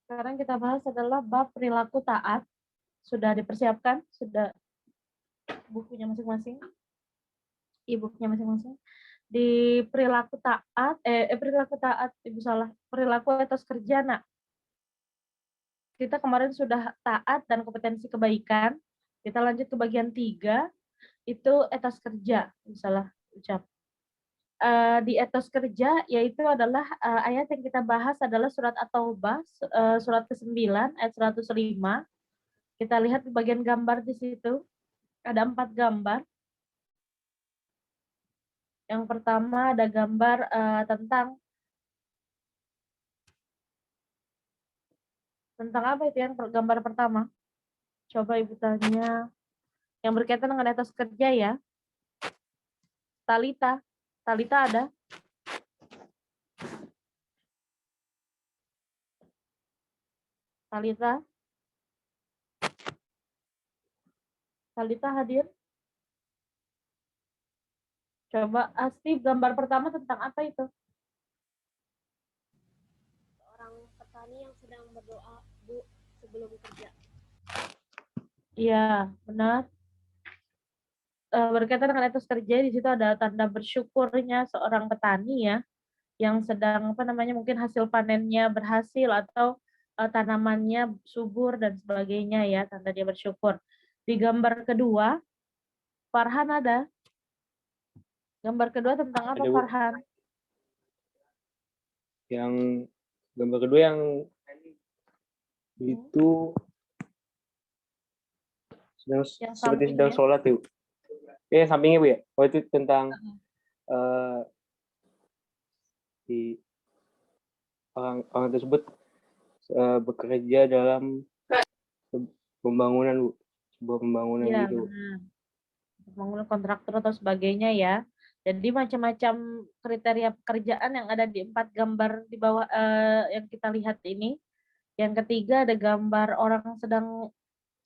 Sekarang kita bahas adalah bab perilaku taat. Sudah dipersiapkan? Sudah bukunya masing-masing? E-booknya masing-masing? Di perilaku taat, Ibu salah. Perilaku etos kerja, nak. Kita kemarin sudah taat dan kompetensi kebaikan. Kita lanjut ke bagian 3, itu etos kerja. Salah ucap. Di etos kerja, yaitu adalah ayat yang kita bahas adalah surat At-Taubah, surat ke-9, ayat 105. Kita lihat di bagian gambar di situ, ada 4 gambar. Yang pertama ada gambar tentang apa itu yang gambar pertama? Coba Ibu tanya. Yang berkaitan dengan etos kerja ya. Talita ada? Talita hadir? Coba Asti, gambar pertama tentang apa itu? Seorang petani yang sedang berdoa, Bu, sebelum kerja. Iya, benar. Berkaitan dengan etos kerja, di situ ada tanda bersyukurnya seorang petani ya, yang sedang mungkin hasil panennya berhasil atau tanamannya subur dan sebagainya ya, tanda dia bersyukur. Di gambar kedua, Farhan ada? Gambar kedua tentang apa, Farhan? Yang gambar kedua yang itu seperti sedang sholat tuh. Sampingnya Bu ya. Itu tentang di orang tersebut bekerja dalam pembangunan Bu, sebuah pembangunan Ya, gitu. Pembangunan kontraktor atau sebagainya ya. Jadi macam-macam kriteria pekerjaan yang ada di 4 gambar di bawah yang kita lihat ini. Yang ketiga ada gambar orang sedang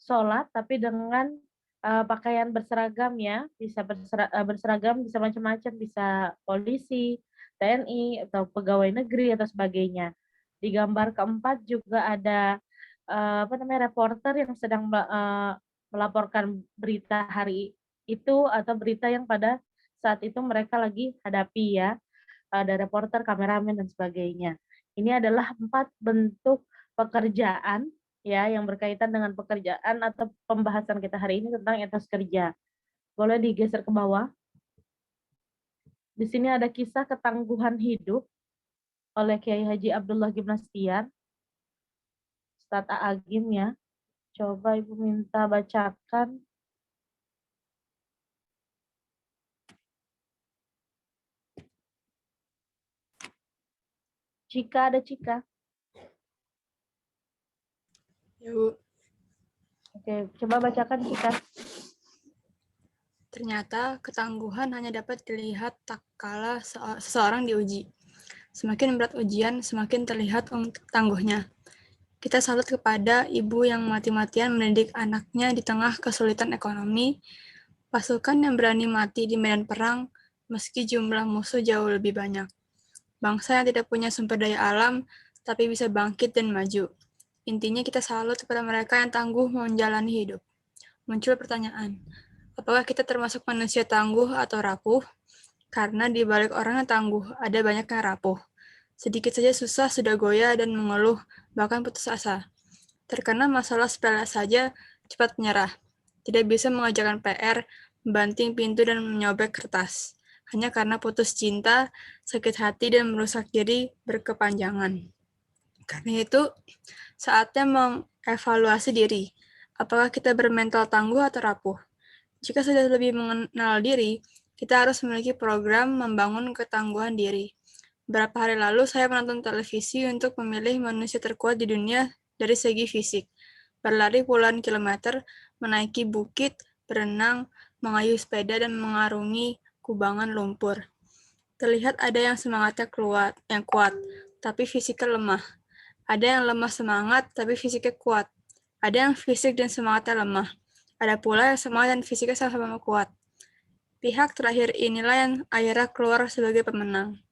sholat tapi dengan pakaian berseragam ya, bisa berseragam, bisa macam-macam, bisa polisi, TNI atau pegawai negeri atau sebagainya. Di gambar keempat juga ada reporter yang sedang melaporkan berita hari itu atau berita yang pada saat itu mereka lagi hadapi ya. Ada reporter, kameramen dan sebagainya. Ini adalah 4 bentuk pekerjaan ya yang berkaitan dengan pekerjaan atau pembahasan kita hari ini tentang etos kerja. Boleh digeser ke bawah. Di sini ada kisah ketangguhan hidup oleh Kiai Haji Abdullah Gimnastiar, Ustadz Agim ya. Coba Ibu minta bacakan. Cika. Ya, Bu. Oke, coba bacakan Cika. Ternyata ketangguhan hanya dapat dilihat tak kala seseorang diuji. Semakin berat ujian, semakin terlihat tangguhnya. Kita salut kepada ibu yang mati-matian mendidik anaknya di tengah kesulitan ekonomi, pasukan yang berani mati di medan perang, meski jumlah musuh jauh lebih banyak. Bangsa yang tidak punya sumber daya alam, tapi bisa bangkit dan maju. Intinya kita salut kepada mereka yang tangguh menjalani hidup. Muncul pertanyaan, apakah kita termasuk manusia tangguh atau rapuh? Karena di balik orang yang tangguh, ada banyak yang rapuh. Sedikit saja susah sudah goyah dan mengeluh, bahkan putus asa. Terkena masalah sepele saja, cepat menyerah. Tidak bisa mengerjakan PR, membanting pintu dan menyobek kertas. Hanya karena putus cinta, sakit hati, dan merusak diri berkepanjangan. Karena itu, saatnya mengevaluasi diri. Apakah kita bermental tangguh atau rapuh? Jika sudah lebih mengenal diri, kita harus memiliki program membangun ketangguhan diri. Beberapa hari lalu, saya menonton televisi untuk memilih manusia terkuat di dunia dari segi fisik. Berlari puluhan kilometer, menaiki bukit, berenang, mengayuh sepeda, dan mengarungi kubangan lumpur. Terlihat ada yang semangatnya kuat, tapi fisiknya lemah. Ada yang lemah semangat, tapi fisiknya kuat. Ada yang fisik dan semangatnya lemah. Ada pula yang semangat dan fisiknya sama-sama kuat. Pihak terakhir inilah yang akhirnya keluar sebagai pemenang.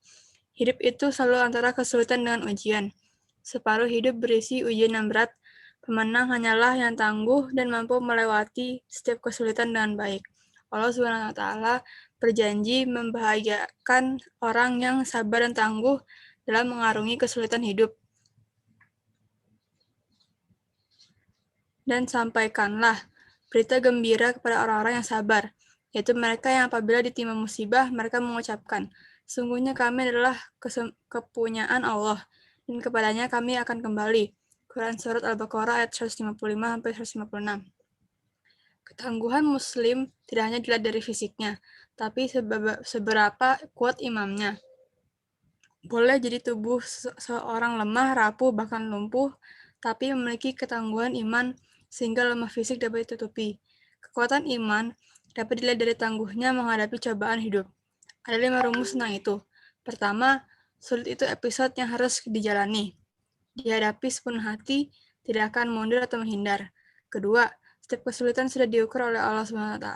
Hidup itu selalu antara kesulitan dengan ujian. Separuh hidup berisi ujian yang berat. Pemenang hanyalah yang tangguh dan mampu melewati setiap kesulitan dengan baik. Allah Subhanahu wa Ta'ala berjanji membahagiakan orang yang sabar dan tangguh dalam mengarungi kesulitan hidup. Dan sampaikanlah berita gembira kepada orang-orang yang sabar, yaitu mereka yang apabila ditimpa musibah, mereka mengucapkan, sungguhnya kami adalah kepunyaan Allah, dan kepadanya kami akan kembali. Quran Surat Al-Baqarah ayat 155-156. Ketangguhan Muslim tidak hanya dilihat dari fisiknya, tapi seberapa kuat imamnya. Boleh jadi tubuh seorang lemah, rapuh, bahkan lumpuh, tapi memiliki ketangguhan iman sehingga lemah fisik dapat ditutupi. Kekuatan iman dapat dilihat dari tangguhnya menghadapi cobaan hidup. Ada 5 rumus tentang itu. Pertama, sulit itu episode yang harus dijalani. Dihadapi sepenuh hati, tidak akan mundur atau menghindar. Kedua, setiap kesulitan sudah diukur oleh Allah SWT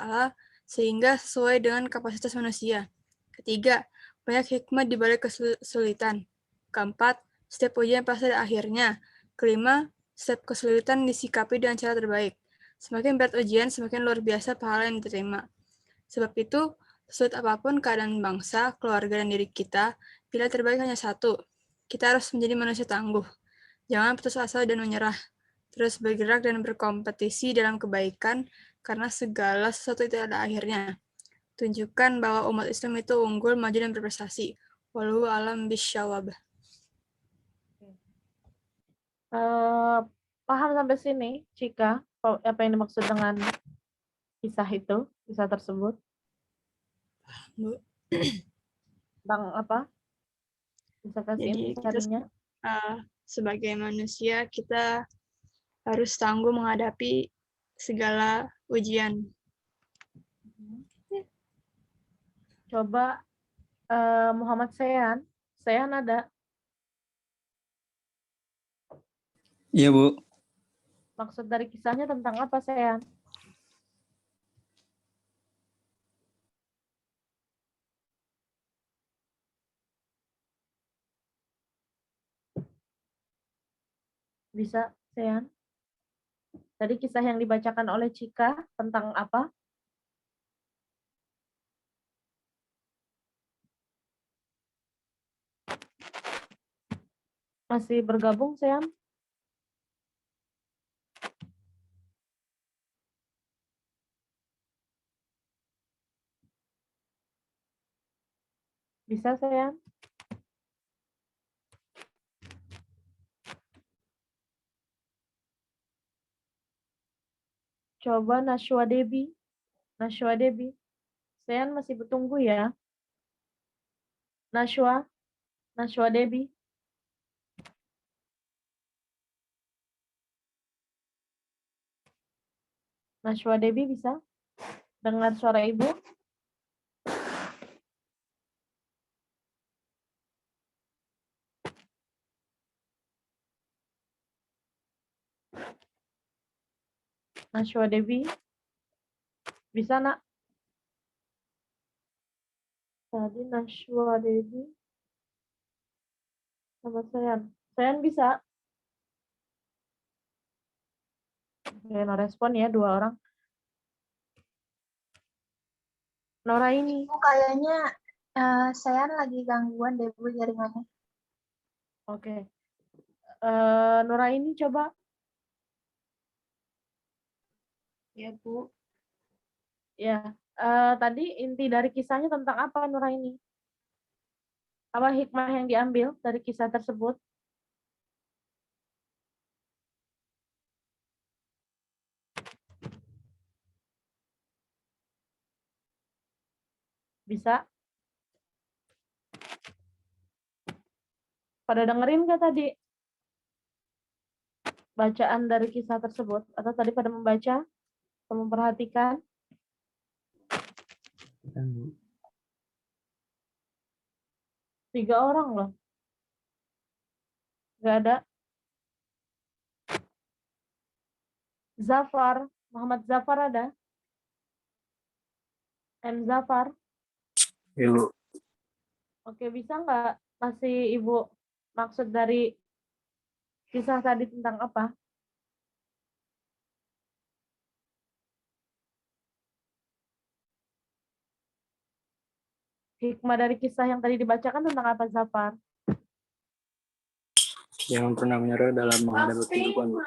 sehingga sesuai dengan kapasitas manusia. Ketiga, banyak hikmah di balik kesulitan. Keempat, setiap ujian pasti ada akhirnya. Kelima, setiap kesulitan disikapi dengan cara terbaik. Semakin berat ujian, semakin luar biasa pahala yang diterima. Sebab itu, sesulit apapun keadaan bangsa, keluarga, dan diri kita, pilihan terbaik hanya satu. Kita harus menjadi manusia tangguh. Jangan putus asa dan menyerah. Terus bergerak dan berkompetisi dalam kebaikan, karena segala sesuatu itu ada akhirnya. Tunjukkan bahwa umat Islam itu unggul, maju, dan berprestasi. Wallahu a'lam bishawab. Paham sampai sini, Cika, apa yang dimaksud dengan kisah tersebut? Bu. Tentang apa? Bisa kasih Jadi kita intisarinya? sebagai manusia, kita harus tangguh menghadapi segala ujian. Coba Muhammad Sean ada. Iya, Bu. Maksud dari kisahnya tentang apa, Sean? Bisa, Sean? Tadi kisah yang dibacakan oleh Cika tentang apa? Masih bergabung, Sean? Bisa, Sean? Coba Nashwa Debi. Sean masih bertunggu ya. Nashwa Debi. Nashwa Debi bisa dengar suara Ibu? Nashwa Debi. Bisa, Nak? Tadi Nashwa Debi sama Sean bisa? No respon ya, 2 orang. Nora ini. Kayaknya saya lagi gangguan deh Bu jaringannya. Oke. Nora ini coba. Ya Bu. Ya. Tadi inti dari kisahnya tentang apa, Nora ini? Apa hikmah yang diambil dari kisah tersebut? Bisa? Pada dengerin nggak tadi bacaan dari kisah tersebut? Atau tadi pada membaca atau memperhatikan? Kan, Bu. 3 orang loh. Nggak ada. Zafar, Muhammad Zafar ada? M. Zafar? Iya, Bu. Oke, bisa nggak kasih Ibu maksud dari Kisah tadi tentang apa? Hikmah dari kisah yang tadi dibacakan tentang apa, Zafar? Jangan pernah menyerah dalam menghadapi kehidupan, Bu.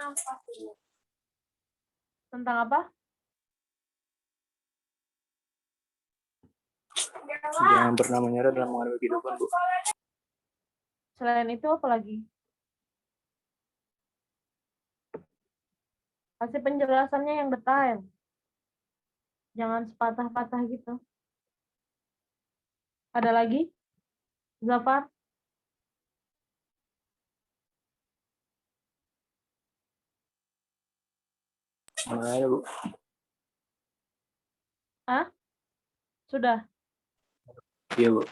Tentang apa? Jangan pernah menyerah dalam menghadapi kehidupan, Bu. Selain itu apa lagi? Kasih penjelasannya yang detail. Jangan sepatah-patah gitu. Ada lagi? Zafar? Nggak ada, Bu. Hah? Sudah? Iya, Bu.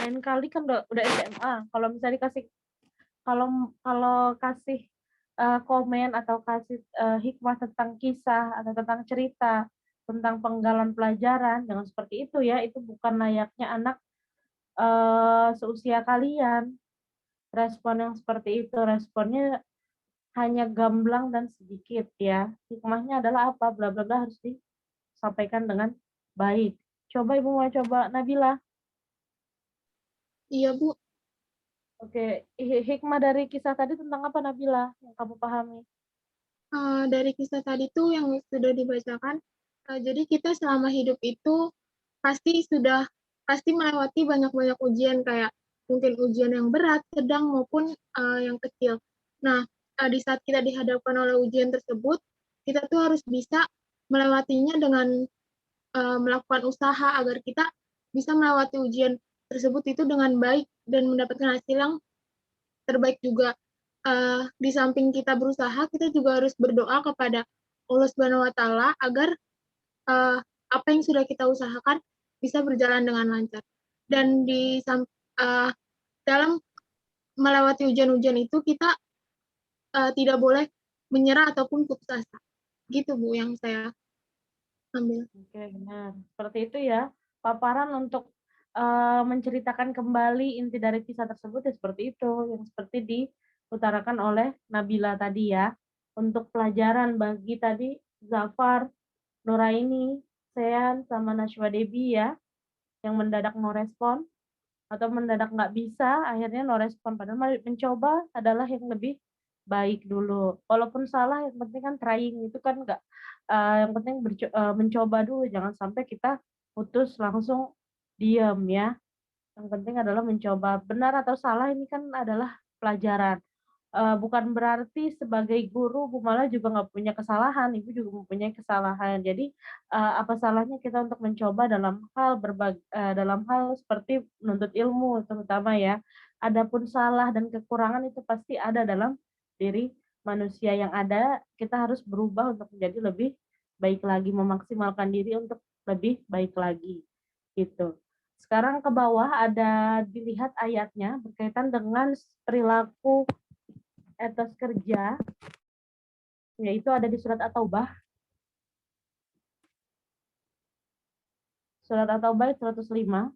Lain kali kan udah SMA. Kalau misalnya dikasih kalau kasih komen atau kasih hikmah tentang kisah atau tentang cerita tentang penggalan pelajaran, jangan seperti itu ya. Itu bukan layaknya anak seusia kalian. Respon yang seperti itu, responnya hanya gamblang dan sedikit ya. Hikmahnya adalah apa? Bla bla bla harus disampaikan dengan baik. Coba Ibu mau coba Nabila. Iya, Bu. Oke, hikmah dari kisah tadi tentang apa Nabila yang kamu pahami? Dari kisah tadi tuh yang sudah dibacakan, jadi kita selama hidup itu pasti melewati banyak-banyak ujian, kayak mungkin ujian yang berat, sedang maupun yang kecil. Nah, di saat kita dihadapkan oleh ujian tersebut, kita tuh harus bisa melewatinya dengan melakukan usaha agar kita bisa melewati ujian tersebut itu dengan baik dan mendapatkan hasil yang terbaik juga. Di samping kita berusaha, kita juga harus berdoa kepada Allah Subhanahu wa Ta'ala agar apa yang sudah kita usahakan bisa berjalan dengan lancar. Dan dalam melewati ujian-ujian itu, kita tidak boleh menyerah ataupun putus asa. Gitu, Bu, yang saya ambil. Oke, benar. Seperti itu ya. Paparan untuk menceritakan kembali inti dari kisah tersebut ya seperti itu, yang seperti diutarakan oleh Nabila tadi ya. Untuk pelajaran bagi tadi Zafar, Nuraini, Sean, sama Najwa Debi ya, yang mendadak no respon atau mendadak nggak bisa, akhirnya no respon. Padahal mencoba adalah yang lebih baik dulu. Walaupun salah, yang penting kan trying itu kan nggak, yang penting mencoba dulu, jangan sampai kita putus langsung diam ya. Yang penting adalah mencoba. Benar atau salah ini kan adalah pelajaran. Bukan berarti sebagai guru Bu Mala juga nggak punya kesalahan, Ibu juga mempunyai kesalahan. Jadi apa salahnya kita untuk mencoba dalam hal seperti menuntut ilmu terutama ya. Adapun salah dan kekurangan itu pasti ada dalam diri manusia yang ada. Kita harus berubah untuk menjadi lebih baik lagi, memaksimalkan diri untuk lebih baik lagi. Gitu. Sekarang ke bawah ada dilihat ayatnya berkaitan dengan perilaku etos kerja, yaitu ada di surat At-Taubah. Surat At-Taubah 105.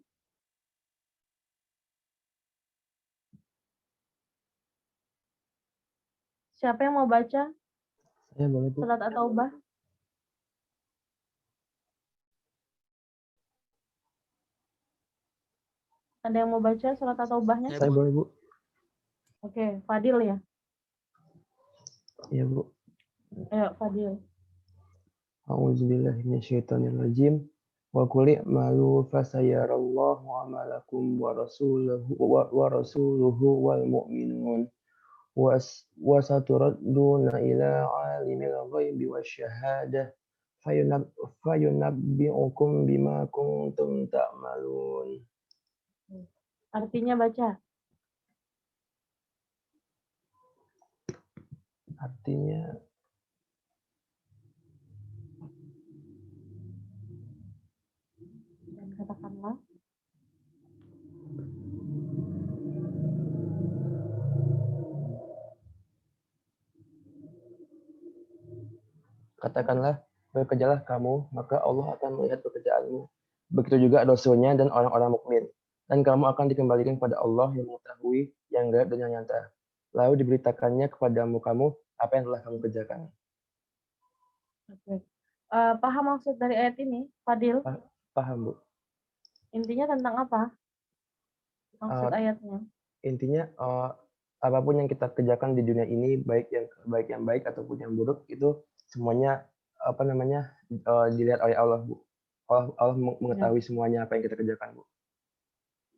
Siapa yang mau baca Saya boleh, Bu. surat At-Taubah? Ada yang mau baca surat At-Taubahnya? Saya boleh, Bu. Oke, Fadil ya. Iya, Bu. Ayo, Fadil. A'udzubillahi minasyaitonirrajim. Wa qul i'malu fasayarallahu 'amalakum wa rasuluhu wal mu'minun wa saturadduna ila 'alimil ghaibi wasyahadah fayunabbi'ukum bima kuntum ta'malun. Artinya baca. Artinya Dan katakanlah. katakanlah, bekerjalah kamu, maka Allah akan melihat pekerjaanmu. Begitu juga Rasulnya dan orang-orang mukmin. Dan kamu akan dikembalikan kepada Allah yang mengetahui yang gaib dan yang nyata. Lalu diberitakannya kepadamu kamu apa yang telah kamu kerjakan. Oke. Paham maksud dari ayat ini, Fadil? Paham, Bu? Intinya tentang apa? Maksud Eh, ayatnya. Intinya apapun yang kita kerjakan di dunia ini, baik yang baik ataupun yang buruk, itu semuanya dilihat oleh Allah, Bu. Allah mengetahui semuanya apa yang kita kerjakan, Bu.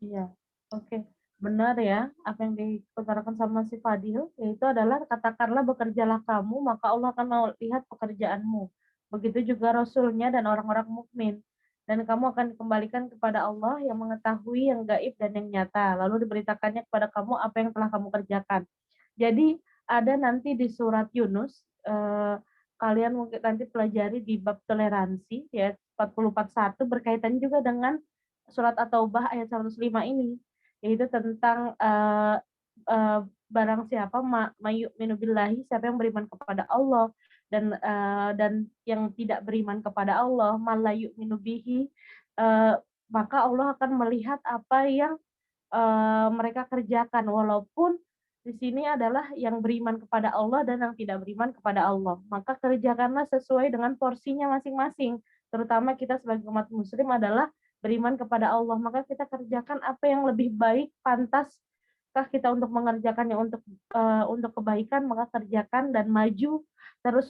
Iya, oke. Benar ya, apa yang diutarakan sama si Fadil, yaitu adalah katakanlah bekerjalah kamu, maka Allah akan melihat pekerjaanmu. Begitu juga Rasulnya dan orang-orang mukmin. Dan kamu akan dikembalikan kepada Allah yang mengetahui yang gaib dan yang nyata. Lalu diberitakannya kepada kamu apa yang telah kamu kerjakan. Jadi ada nanti di surat Yunus, kalian mungkin nanti pelajari di bab toleransi, ya 40-41 berkaitan juga dengan surat At-Taubah ayat 105 ini, yaitu tentang barang siapa mayu'minu billahi, siapa yang beriman kepada Allah dan yang tidak beriman kepada Allah, la yu'minu bihi, maka Allah akan melihat apa yang mereka kerjakan, walaupun di sini adalah yang beriman kepada Allah dan yang tidak beriman kepada Allah. Maka kerjakanlah sesuai dengan porsinya masing-masing. Terutama kita sebagai umat muslim adalah beriman kepada Allah. Maka kita kerjakan apa yang lebih baik, pantaskah kita untuk mengerjakannya untuk kebaikan, maka kerjakan dan maju terus,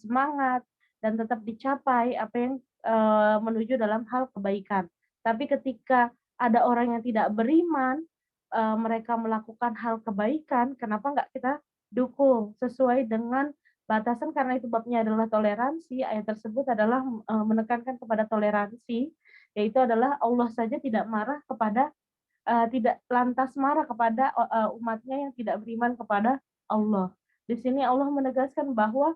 semangat dan tetap dicapai apa yang menuju dalam hal kebaikan. Tapi ketika ada orang yang tidak beriman, mereka melakukan hal kebaikan, kenapa nggak kita dukung sesuai dengan batasan, karena itu babnya adalah toleransi. Ayat tersebut adalah menekankan kepada toleransi, yaitu adalah Allah saja tidak marah kepada tidak lantas marah kepada umatnya yang tidak beriman kepada Allah. Di sini Allah menegaskan bahwa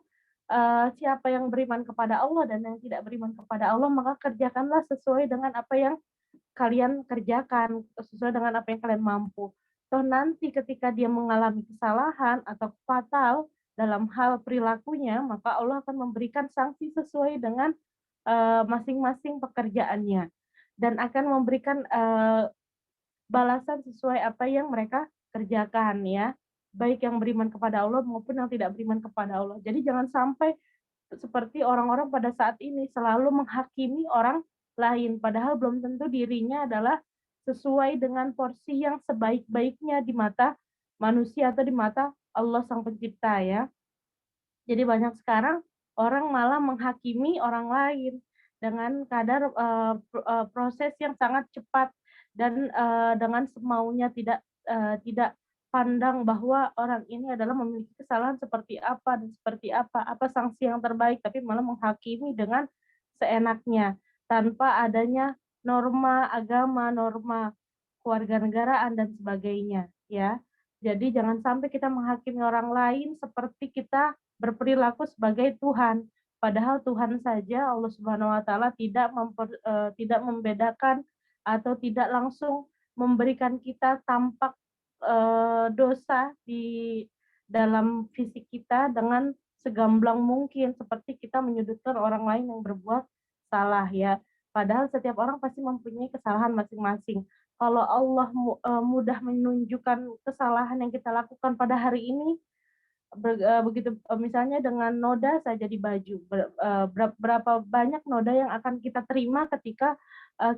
siapa yang beriman kepada Allah dan yang tidak beriman kepada Allah, maka kerjakanlah sesuai dengan apa yang kalian kerjakan, sesuai dengan apa yang kalian mampu. Toh nanti ketika dia mengalami kesalahan atau fatal dalam hal perilakunya, maka Allah akan memberikan sanksi sesuai dengan masing-masing pekerjaannya dan akan memberikan balasan sesuai apa yang mereka kerjakan, ya, baik yang beriman kepada Allah maupun yang tidak beriman kepada Allah. Jadi jangan sampai seperti orang-orang pada saat ini selalu menghakimi orang lain, padahal belum tentu dirinya adalah sesuai dengan porsi yang sebaik-baiknya di mata manusia atau di mata Allah Sang Pencipta, ya. Jadi banyak sekarang orang malah menghakimi orang lain dengan kadar proses yang sangat cepat dan dengan semaunya, tidak pandang bahwa orang ini adalah memiliki kesalahan seperti apa dan seperti apa sanksi yang terbaik, tapi malah menghakimi dengan seenaknya tanpa adanya norma agama, norma kewarganegaraan dan sebagainya, ya. Jadi jangan sampai kita menghakimi orang lain seperti kita berperilaku sebagai Tuhan. Padahal Tuhan saja, Allah Subhanahu wa taala, tidak membedakan atau tidak langsung memberikan kita tampak dosa di dalam fisik kita dengan segamblang mungkin seperti kita menyudutkan orang lain yang berbuat salah, ya. Padahal setiap orang pasti mempunyai kesalahan masing-masing. Kalau Allah mudah menunjukkan kesalahan yang kita lakukan pada hari ini, begitu misalnya dengan noda saja di baju, berapa banyak noda yang akan kita terima ketika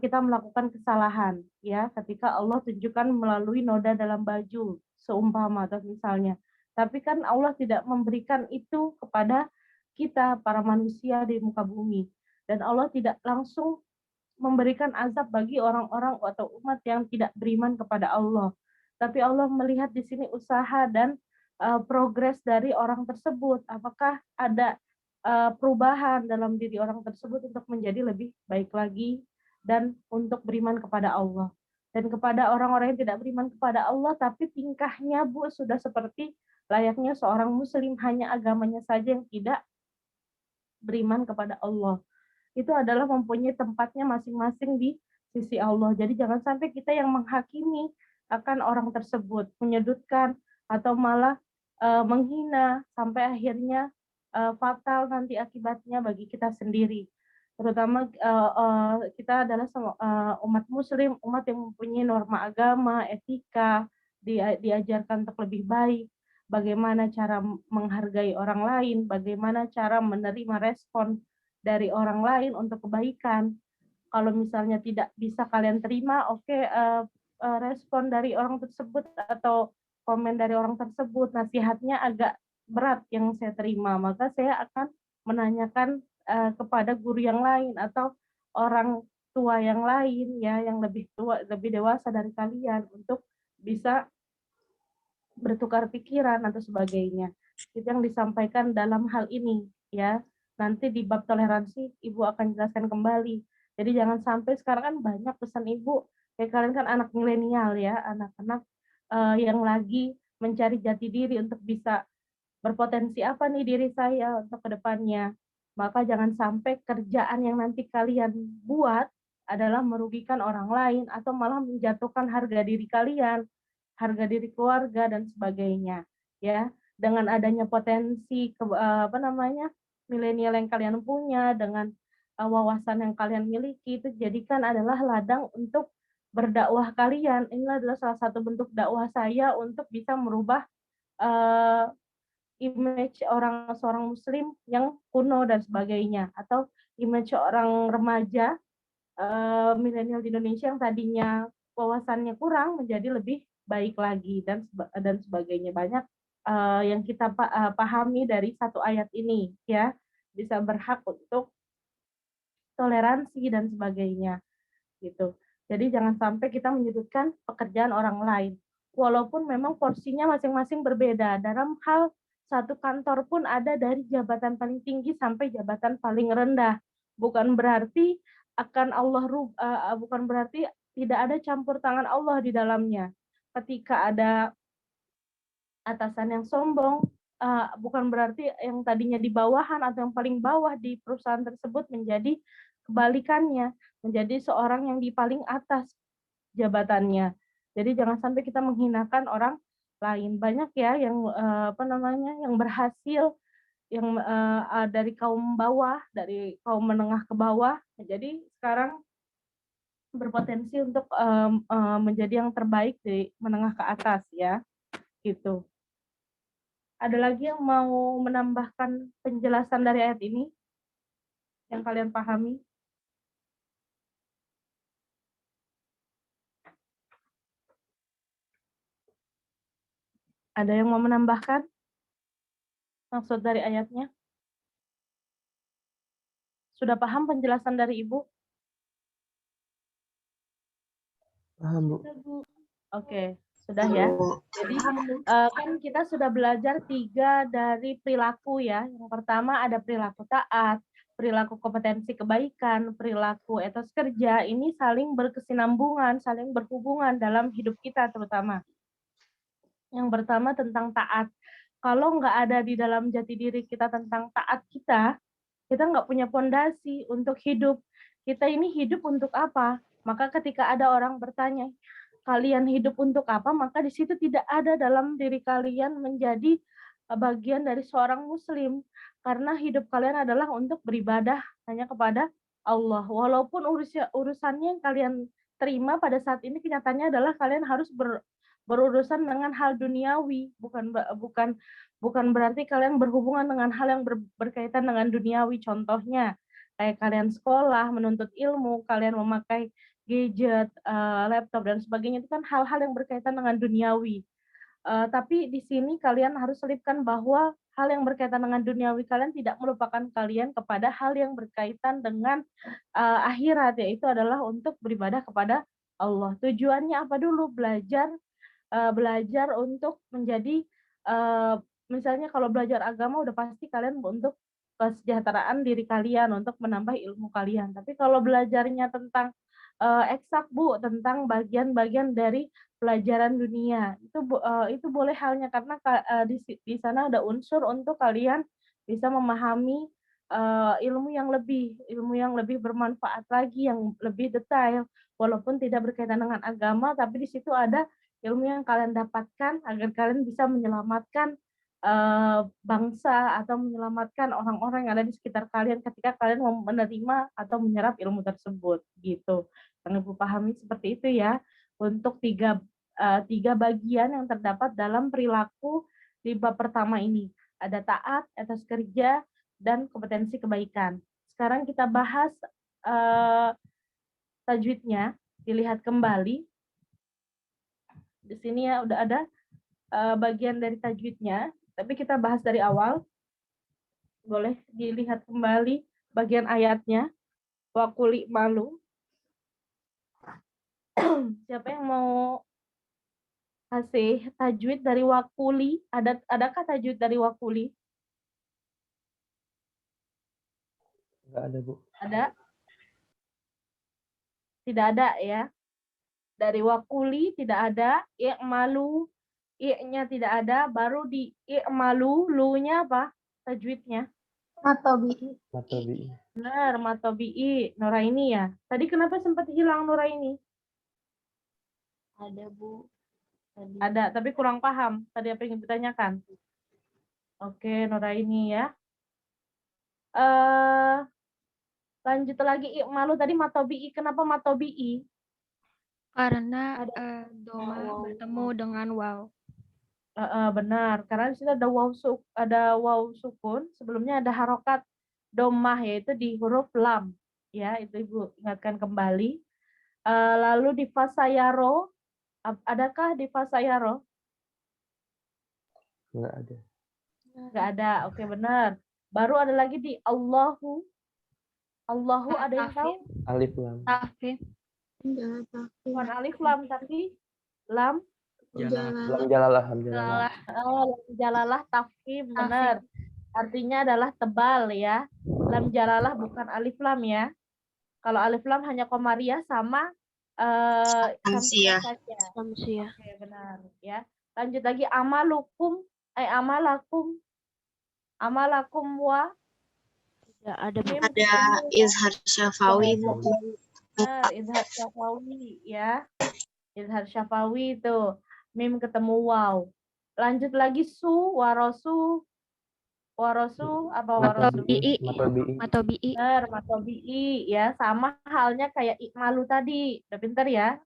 kita melakukan kesalahan, ya, ketika Allah tunjukkan melalui noda dalam baju seumpama atau misalnya. Tapi kan Allah tidak memberikan itu kepada kita para manusia di muka bumi, dan Allah tidak langsung memberikan azab bagi orang-orang atau umat yang tidak beriman kepada Allah. Tapi Allah melihat di sini usaha dan progres dari orang tersebut. Apakah ada perubahan dalam diri orang tersebut untuk menjadi lebih baik lagi dan untuk beriman kepada Allah. Dan kepada orang-orang yang tidak beriman kepada Allah, tapi tingkahnya, Bu, sudah seperti layaknya seorang muslim, hanya agamanya saja yang tidak beriman kepada Allah. Itu adalah mempunyai tempatnya masing-masing di sisi Allah. Jadi jangan sampai kita yang menghakimi akan orang tersebut, menyudutkan atau malah menghina sampai akhirnya fatal nanti akibatnya bagi kita sendiri. Terutama kita adalah umat muslim, umat yang mempunyai norma agama, etika, diajarkan untuk lebih baik, bagaimana cara menghargai orang lain, bagaimana cara menerima respon dari orang lain untuk kebaikan. Kalau misalnya tidak bisa kalian terima, oke, respon dari orang tersebut atau komen dari orang tersebut, nasihatnya agak berat yang saya terima, maka saya akan menanyakan kepada guru yang lain atau orang tua yang lain ya, yang lebih tua, lebih dewasa dari kalian untuk bisa bertukar pikiran atau sebagainya. Itu yang disampaikan dalam hal ini ya. Nanti di bab toleransi Ibu akan jelaskan kembali. Jadi jangan sampai sekarang kan banyak pesan Ibu, kayak kalian kan anak milenial ya, anak-anak yang lagi mencari jati diri untuk bisa berpotensi apa nih diri saya untuk kedepannya. Maka jangan sampai kerjaan yang nanti kalian buat adalah merugikan orang lain atau malah menjatuhkan harga diri kalian, harga diri keluarga dan sebagainya. Ya, dengan adanya potensi milenial yang kalian punya, dengan wawasan yang kalian miliki, itu jadikan adalah ladang untuk berdakwah kalian. Ini adalah salah satu bentuk dakwah saya untuk bisa merubah uh, image seorang muslim yang kuno dan sebagainya, atau image orang remaja milenial di Indonesia yang tadinya wawasannya kurang menjadi lebih baik lagi dan sebagainya. Banyak yang kita pahami dari satu ayat ini ya, bisa berhak untuk toleransi dan sebagainya gitu. Jadi jangan sampai kita menyudutkan pekerjaan orang lain. Walaupun memang porsinya masing-masing berbeda. Dalam hal satu kantor pun ada dari jabatan paling tinggi sampai jabatan paling rendah. Bukan berarti bukan berarti tidak ada campur tangan Allah di dalamnya. Ketika ada atasan yang sombong, bukan berarti yang tadinya di bawahan atau yang paling bawah di perusahaan tersebut menjadi kebalikannya, menjadi seorang yang di paling atas jabatannya. Jadi jangan sampai kita menghinakan orang lain. Banyak ya yang yang berhasil, yang dari kaum bawah, dari kaum menengah ke bawah, jadi sekarang berpotensi untuk menjadi yang terbaik di menengah ke atas ya, gitu. Ada lagi yang mau menambahkan penjelasan dari ayat ini yang kalian pahami? Ada yang mau menambahkan maksud dari ayatnya? Sudah paham penjelasan dari Ibu? Paham, Bu. Oke, sudah ya. Jadi kan kita sudah belajar 3 dari perilaku ya. Yang pertama ada perilaku taat, perilaku kompetensi kebaikan, perilaku etos kerja. Ini saling berkesinambungan, saling berhubungan dalam hidup kita terutama. Yang pertama tentang taat. Kalau nggak ada di dalam jati diri kita tentang taat kita nggak punya fondasi untuk hidup. Kita ini hidup untuk apa? Maka ketika ada orang bertanya, kalian hidup untuk apa? Maka di situ tidak ada dalam diri kalian menjadi bagian dari seorang muslim. Karena hidup kalian adalah untuk beribadah hanya kepada Allah. Walaupun urusannya yang kalian terima pada saat ini kenyataannya adalah kalian harus berurusan dengan hal duniawi, bukan berarti kalian berhubungan dengan hal yang berkaitan dengan duniawi. Contohnya kayak kalian sekolah, menuntut ilmu, kalian memakai gadget, laptop dan sebagainya, itu kan hal-hal yang berkaitan dengan duniawi. Tapi di sini kalian harus selipkan bahwa hal yang berkaitan dengan duniawi kalian tidak melupakan kalian kepada hal yang berkaitan dengan akhirat, yaitu adalah untuk beribadah kepada Allah. Tujuannya apa dulu? Belajar untuk menjadi misalnya kalau belajar agama udah pasti kalian untuk kesejahteraan diri kalian, untuk menambah ilmu kalian. Tapi kalau belajarnya tentang eksak Bu, tentang bagian-bagian dari pelajaran dunia, itu boleh halnya karena di sana ada unsur untuk kalian bisa memahami ilmu yang lebih bermanfaat lagi, yang lebih detail, walaupun tidak berkaitan dengan agama, tapi di situ ada ilmu yang kalian dapatkan agar kalian bisa menyelamatkan bangsa atau menyelamatkan orang-orang yang ada di sekitar kalian ketika kalian menerima atau menyerap ilmu tersebut gitu. Yang Ibu pahami seperti itu ya untuk 3 3 bagian yang terdapat dalam perilaku di bab pertama ini. Ada taat, etos kerja, dan kompetensi kebaikan. Sekarang kita bahas tajwidnya, dilihat kembali. Di sini ya udah ada bagian dari tajwidnya, tapi kita bahas dari awal. Boleh dilihat kembali bagian ayatnya. Wa quli malu. Siapa yang mau kasih tajwid dari wakuli? Adakah tajwid dari wakuli? Nggak ada, Bu. Ada? Tidak ada ya. Dari wakuli tidak ada, i'malu, i-nya tidak ada, baru di i'malu, lu-nya apa? Tajwidnya. Matobi. Matobi. Benar, matobi'i, Nuraini ya. Tadi kenapa sempat hilang Nuraini? Ada, Bu. Tadi. Ada, tapi kurang paham. Tadi apa yang ditanyakan? Oke, Nuraini ya. Lanjut lagi, i'malu tadi matobi'i. Kenapa matobi'i? Karena Ada doma waw. bertemu dengan waw. Benar, karena di sini ada waw sukun, sebelumnya ada harokat domah yaitu di huruf lam, ya itu Ibu ingatkan kembali. Lalu di fasayaro, adakah di fasayaro? Nggak ada. Nggak ada, oke benar. Baru ada lagi di Allahu, Allahu ada yang tahu? Alif lam. Tafif. Bukan alif lam tapi lam. Lam jalalah, alhamdulillah. Lam jalalah tafkhim, benar. Artinya adalah tebal ya. Lam jalalah bukan alif lam ya. Kalau alif lam hanya komariah sama samsiah saja. Samsiah. Oke, benar ya. Lanjut lagi amalukum, amalakum. Amalakum wa Tidak ada, Bu. ada izhar syafawi, Bu. benar, izhar syafawi ya. Izhar syafawi itu mim ketemu waw. Lanjut lagi warosu apa warosu? Matobi'i. Benar, matobi'i ya, sama halnya kayak ikmalu tadi. Udah pintar ya?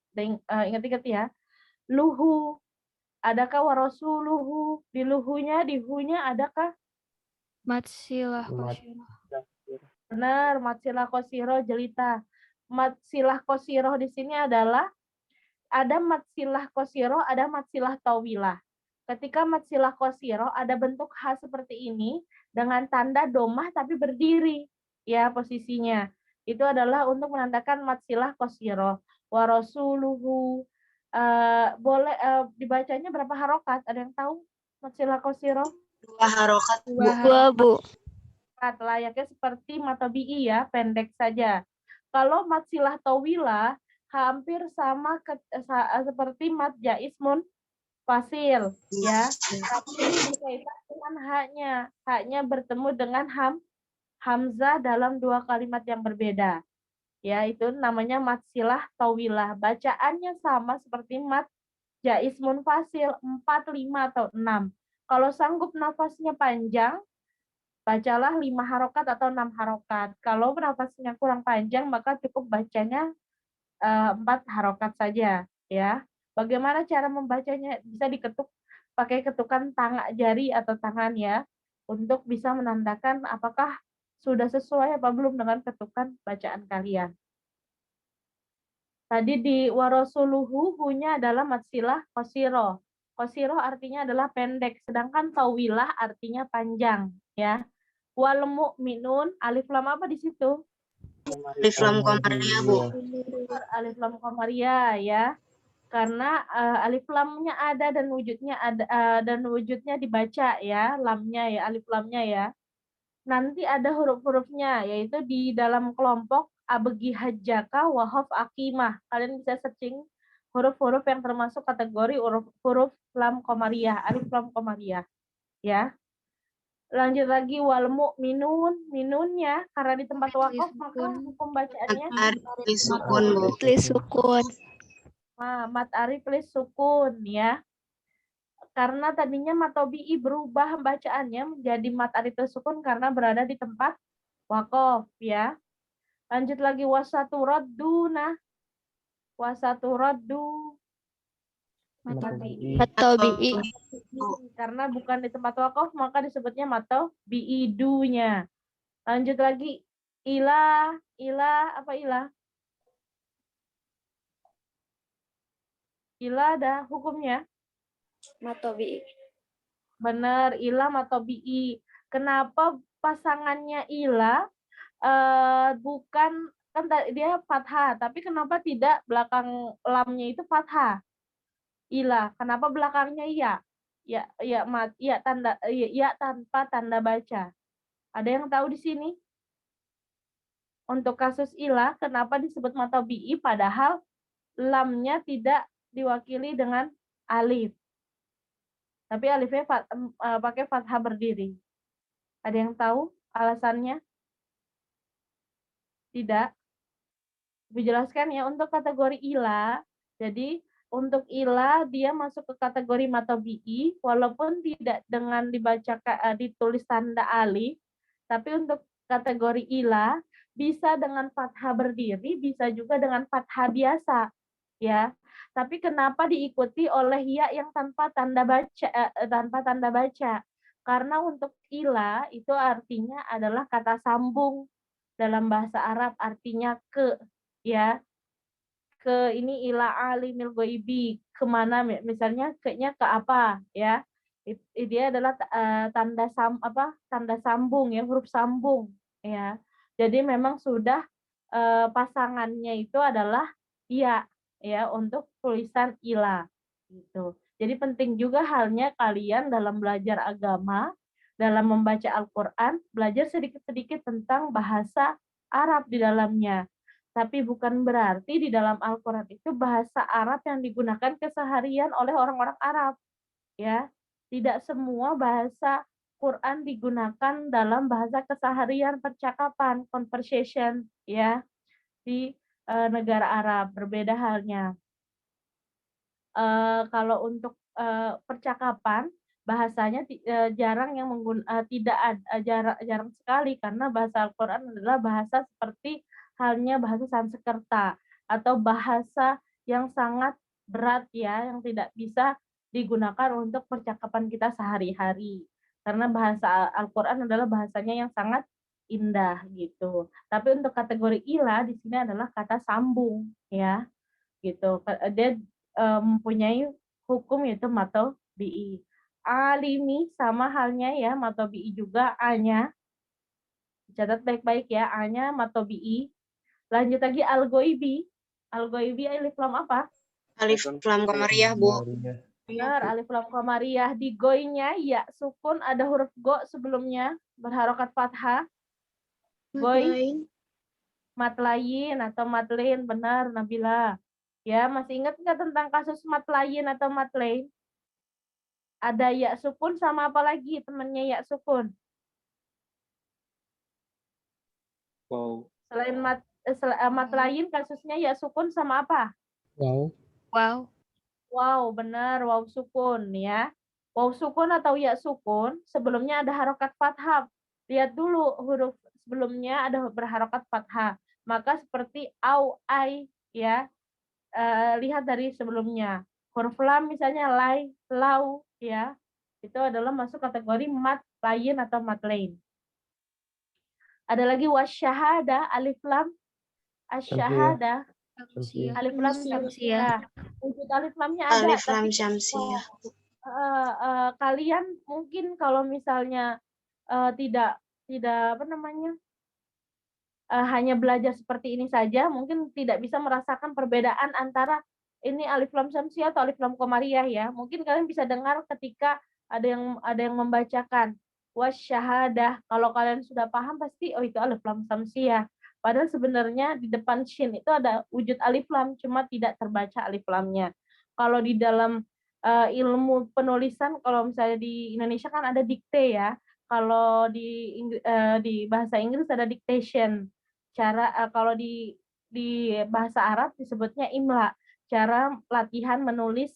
Ingat-ingat ya. Luhu. Adakah warosuluhu? Di luhunya, di hunya adakah? Matsilah qasyiroh. Benar, matsilah qasyiroh jelita. Matsilah qasyiroh di sini adalah ada matsilah qasyiroh, ada matsilah tawilah. Ketika matsilah qasyiroh ada bentuk H seperti ini dengan tanda domah tapi berdiri ya posisinya. Itu adalah untuk menandakan matsilah qasyiroh. Wa rasuluhu boleh dibacanya berapa harokat? Ada yang tahu matsilah qasyiroh? 2 harokat, Bu. 2, Bu. Layaknya seperti matobi'i ya, pendek saja. Kalau matsilah tawilah hampir sama seperti mat jaismun fasil ya, tapi ini berkaitan dengan haknya bertemu dengan hamzah dalam 2 kalimat yang berbeda ya, itu namanya mat silah tawilah. Bacaannya sama seperti mat jaismun fasil 4, 5 atau 6. Kalau sanggup nafasnya panjang bacalah 5 harokat atau 6 harokat. Kalau nafasnya kurang panjang maka cukup bacanya 4 harokat saja ya. Bagaimana cara membacanya? Bisa diketuk pakai ketukan jari atau tangan ya, untuk bisa menandakan apakah sudah sesuai apa belum dengan ketukan bacaan kalian. Tadi di warosuluhu hunya adalah matsilah qasiro. Qasiro artinya adalah pendek, sedangkan tawilah artinya panjang ya. Wal mu'minun, alif lam apa di situ? Alif lam qamariyah, Bu. Alif lam qamariyah ya. Karena alif lamnya ada dan wujudnya dibaca ya, lamnya ya, alif lamnya ya. Nanti ada huruf-hurufnya yaitu di dalam kelompok abegi hajjaka wahaf akimah. Kalian bisa searching huruf-huruf yang termasuk kategori huruf lam qamariyah, alif lam qamariyah ya. Lanjut lagi wal mu'minun, minunnya karena di tempat wakaf maka hukum bacaannya sukun, Bu. Sukun. mat arif lis sukun ya. Karena tadinya matobi'i berubah bacaannya menjadi mat arif lis sukun karena berada di tempat wakaf ya. Lanjut lagi wasaturaddu Matobi'i. Atau BI. Karena bukan di tempat wakaf, maka disebutnya matobi'idunya. Lanjut lagi. Ilah, apa ilah? Ilah ada hukumnya. Matobi. Benar, ilah matobi'i. Kenapa pasangannya ilah bukan, kan dia fathah, tapi kenapa tidak belakang lamnya itu fathah? Ilah, kenapa belakangnya ya? Ya tanpa tanda baca. Ada yang tahu di sini? Untuk kasus ilah, kenapa disebut matobi'i padahal lamnya tidak diwakili dengan alif. Tapi alifnya pakai fathah berdiri. Ada yang tahu alasannya? Tidak. Dijelaskan ya, untuk kategori ilah. Jadi untuk ilah dia masuk ke kategori matobi'i walaupun tidak dengan dibaca ditulis tanda alif, tapi untuk kategori ilah bisa dengan fathah berdiri, bisa juga dengan fathah biasa, ya. Tapi kenapa diikuti oleh ya yang tanpa tanda baca? Karena untuk ilah itu artinya adalah kata sambung dalam bahasa Arab, artinya ke, ya. Ke ini ila alimil ghaibi, kemana misalnya ke-nya ke apa, ya. Dia adalah tanda sambung ya, huruf sambung, ya. Jadi memang sudah pasangannya itu adalah ya untuk tulisan ila gitu. Jadi penting juga halnya kalian dalam belajar agama, dalam membaca Al-Qur'an, belajar sedikit-sedikit tentang bahasa Arab di dalamnya. Tapi bukan berarti di dalam Al-Qur'an itu bahasa Arab yang digunakan keseharian oleh orang-orang Arab, ya. Tidak semua bahasa Quran digunakan dalam bahasa keseharian percakapan, conversation, ya. Di negara Arab berbeda halnya. Kalau untuk percakapan bahasanya jarang yang jarang sekali karena bahasa Al-Qur'an adalah bahasa seperti halnya bahasa Sanskerta atau bahasa yang sangat berat ya, yang tidak bisa digunakan untuk percakapan kita sehari-hari. Karena bahasa Al-Qur'an adalah bahasanya yang sangat indah gitu. Tapi untuk kategori ilah di sini adalah kata sambung ya. Gitu. Dia mempunyai hukum yaitu matobi'i. Alimi sama halnya ya, matobi'i juga A-nya. Catat baik-baik ya, A-nya matobi'i. Lanjut lagi al-ghaibi. Al-ghaibi alif lam apa? Alif lam qamariyah, Bu. Benar, alif lam qamariyah. Di goinya ya sukun, ada huruf go sebelumnya berharokat fathah. Goi matlayin atau matlin, benar Nabila. Ya, masih ingat nggak tentang kasus matlayin atau matlain? Ada ya sukun sama apa lagi temannya ya sukun? Wow. Selain matlayin kasusnya ya sukun sama apa? Wow. Wow. Wow, benar, wow sukun ya. Wow sukun atau ya sukun sebelumnya ada harokat fathah. Lihat dulu huruf sebelumnya ada berharokat fathah. Maka seperti au, ai ya. Lihat dari sebelumnya. Huruf lam misalnya lai, lau ya. Itu adalah masuk kategori mat lain atau mat lain. Ada lagi wasyahada alif lam asyahada alif lam syamsiyah. Wujud alif lamnya ada Alif lam tapi syamsiyah. kalian mungkin kalau misalnya tidak apa namanya hanya belajar seperti ini saja, mungkin tidak bisa merasakan perbedaan antara ini alif lam syamsiyah atau alif lam qamariyah ya. Mungkin kalian bisa dengar ketika ada yang membacakan wasyahadah. Kalau kalian sudah paham pasti oh itu alif lam syamsiyah. Padahal sebenarnya di depan shin itu ada wujud alif lam, cuma tidak terbaca alif lamnya. Kalau di dalam ilmu penulisan, kalau misalnya di Indonesia kan ada dikte ya. Kalau di bahasa Inggris ada dictation. Kalau di bahasa Arab disebutnya imla, cara latihan menulis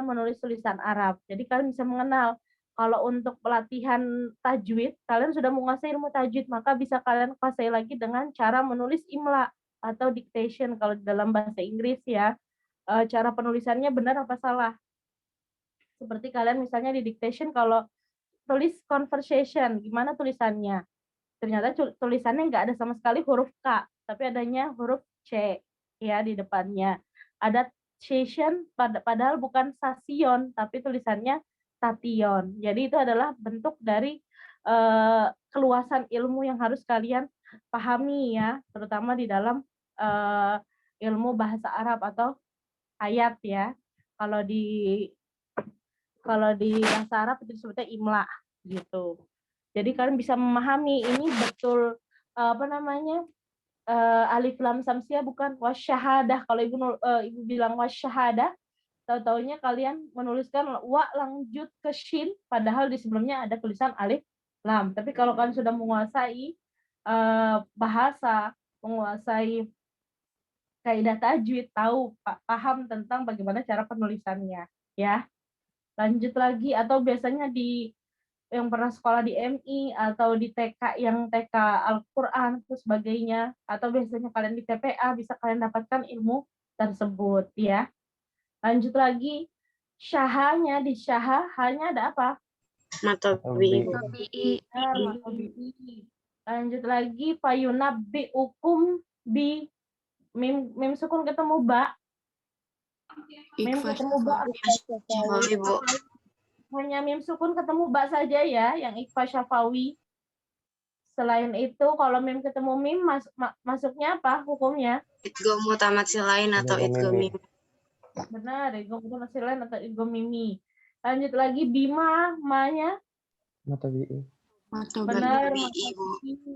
menulis tulisan Arab. Jadi kalian bisa mengenal kalau untuk pelatihan tajwid, kalian sudah menguasai ilmu tajwid, maka bisa kalian kuasai lagi dengan cara menulis imla atau dictation kalau dalam bahasa Inggris ya. cara penulisannya benar apa salah. Seperti kalian misalnya di dictation kalau tulis conversation, gimana tulisannya? Ternyata tulisannya nggak ada sama sekali huruf K, tapi adanya huruf C ya di depannya. Ada station padahal bukan station, tapi tulisannya station. Jadi itu adalah bentuk dari keluasan ilmu yang harus kalian pahami ya, terutama di dalam ilmu bahasa Arab atau ayat ya. Kalau di bahasa Arab itu disebutnya imla gitu. Jadi kalian bisa memahami ini betul alif lam samsia bukan wasyahadah. Kalau ibu bilang wasyahadah, tahu-taunya kalian menuliskan wa lanjut ke shin, padahal di sebelumnya ada tulisan alif lam. Tapi kalau kalian sudah menguasai bahasa, menguasai kaidah tajwid, tahu paham tentang bagaimana cara penulisannya, ya. Lanjut lagi, atau biasanya di yang pernah sekolah di MI atau di TK yang TK Al-Quran dan sebagainya, atau biasanya kalian di TPA bisa kalian dapatkan ilmu tersebut ya. Lanjut lagi, syahanya di syaha hanya ada apa? Matobi. Lanjut lagi, fayunabbi ukum bi mim sukun ketemu ba. Mim ketemu ba. Hanya mim sukun ketemu ba saja ya, yang ikhfa syafawi. Selain itu, kalau mim ketemu mim, masuknya apa hukumnya? Idgham mutamatsil lain atau idgham mim. Benar, idgham mutamatsil lain atau idgham mimi. Lanjut lagi, bima, ma-nya? Matobi'i. Benar, matobi'i.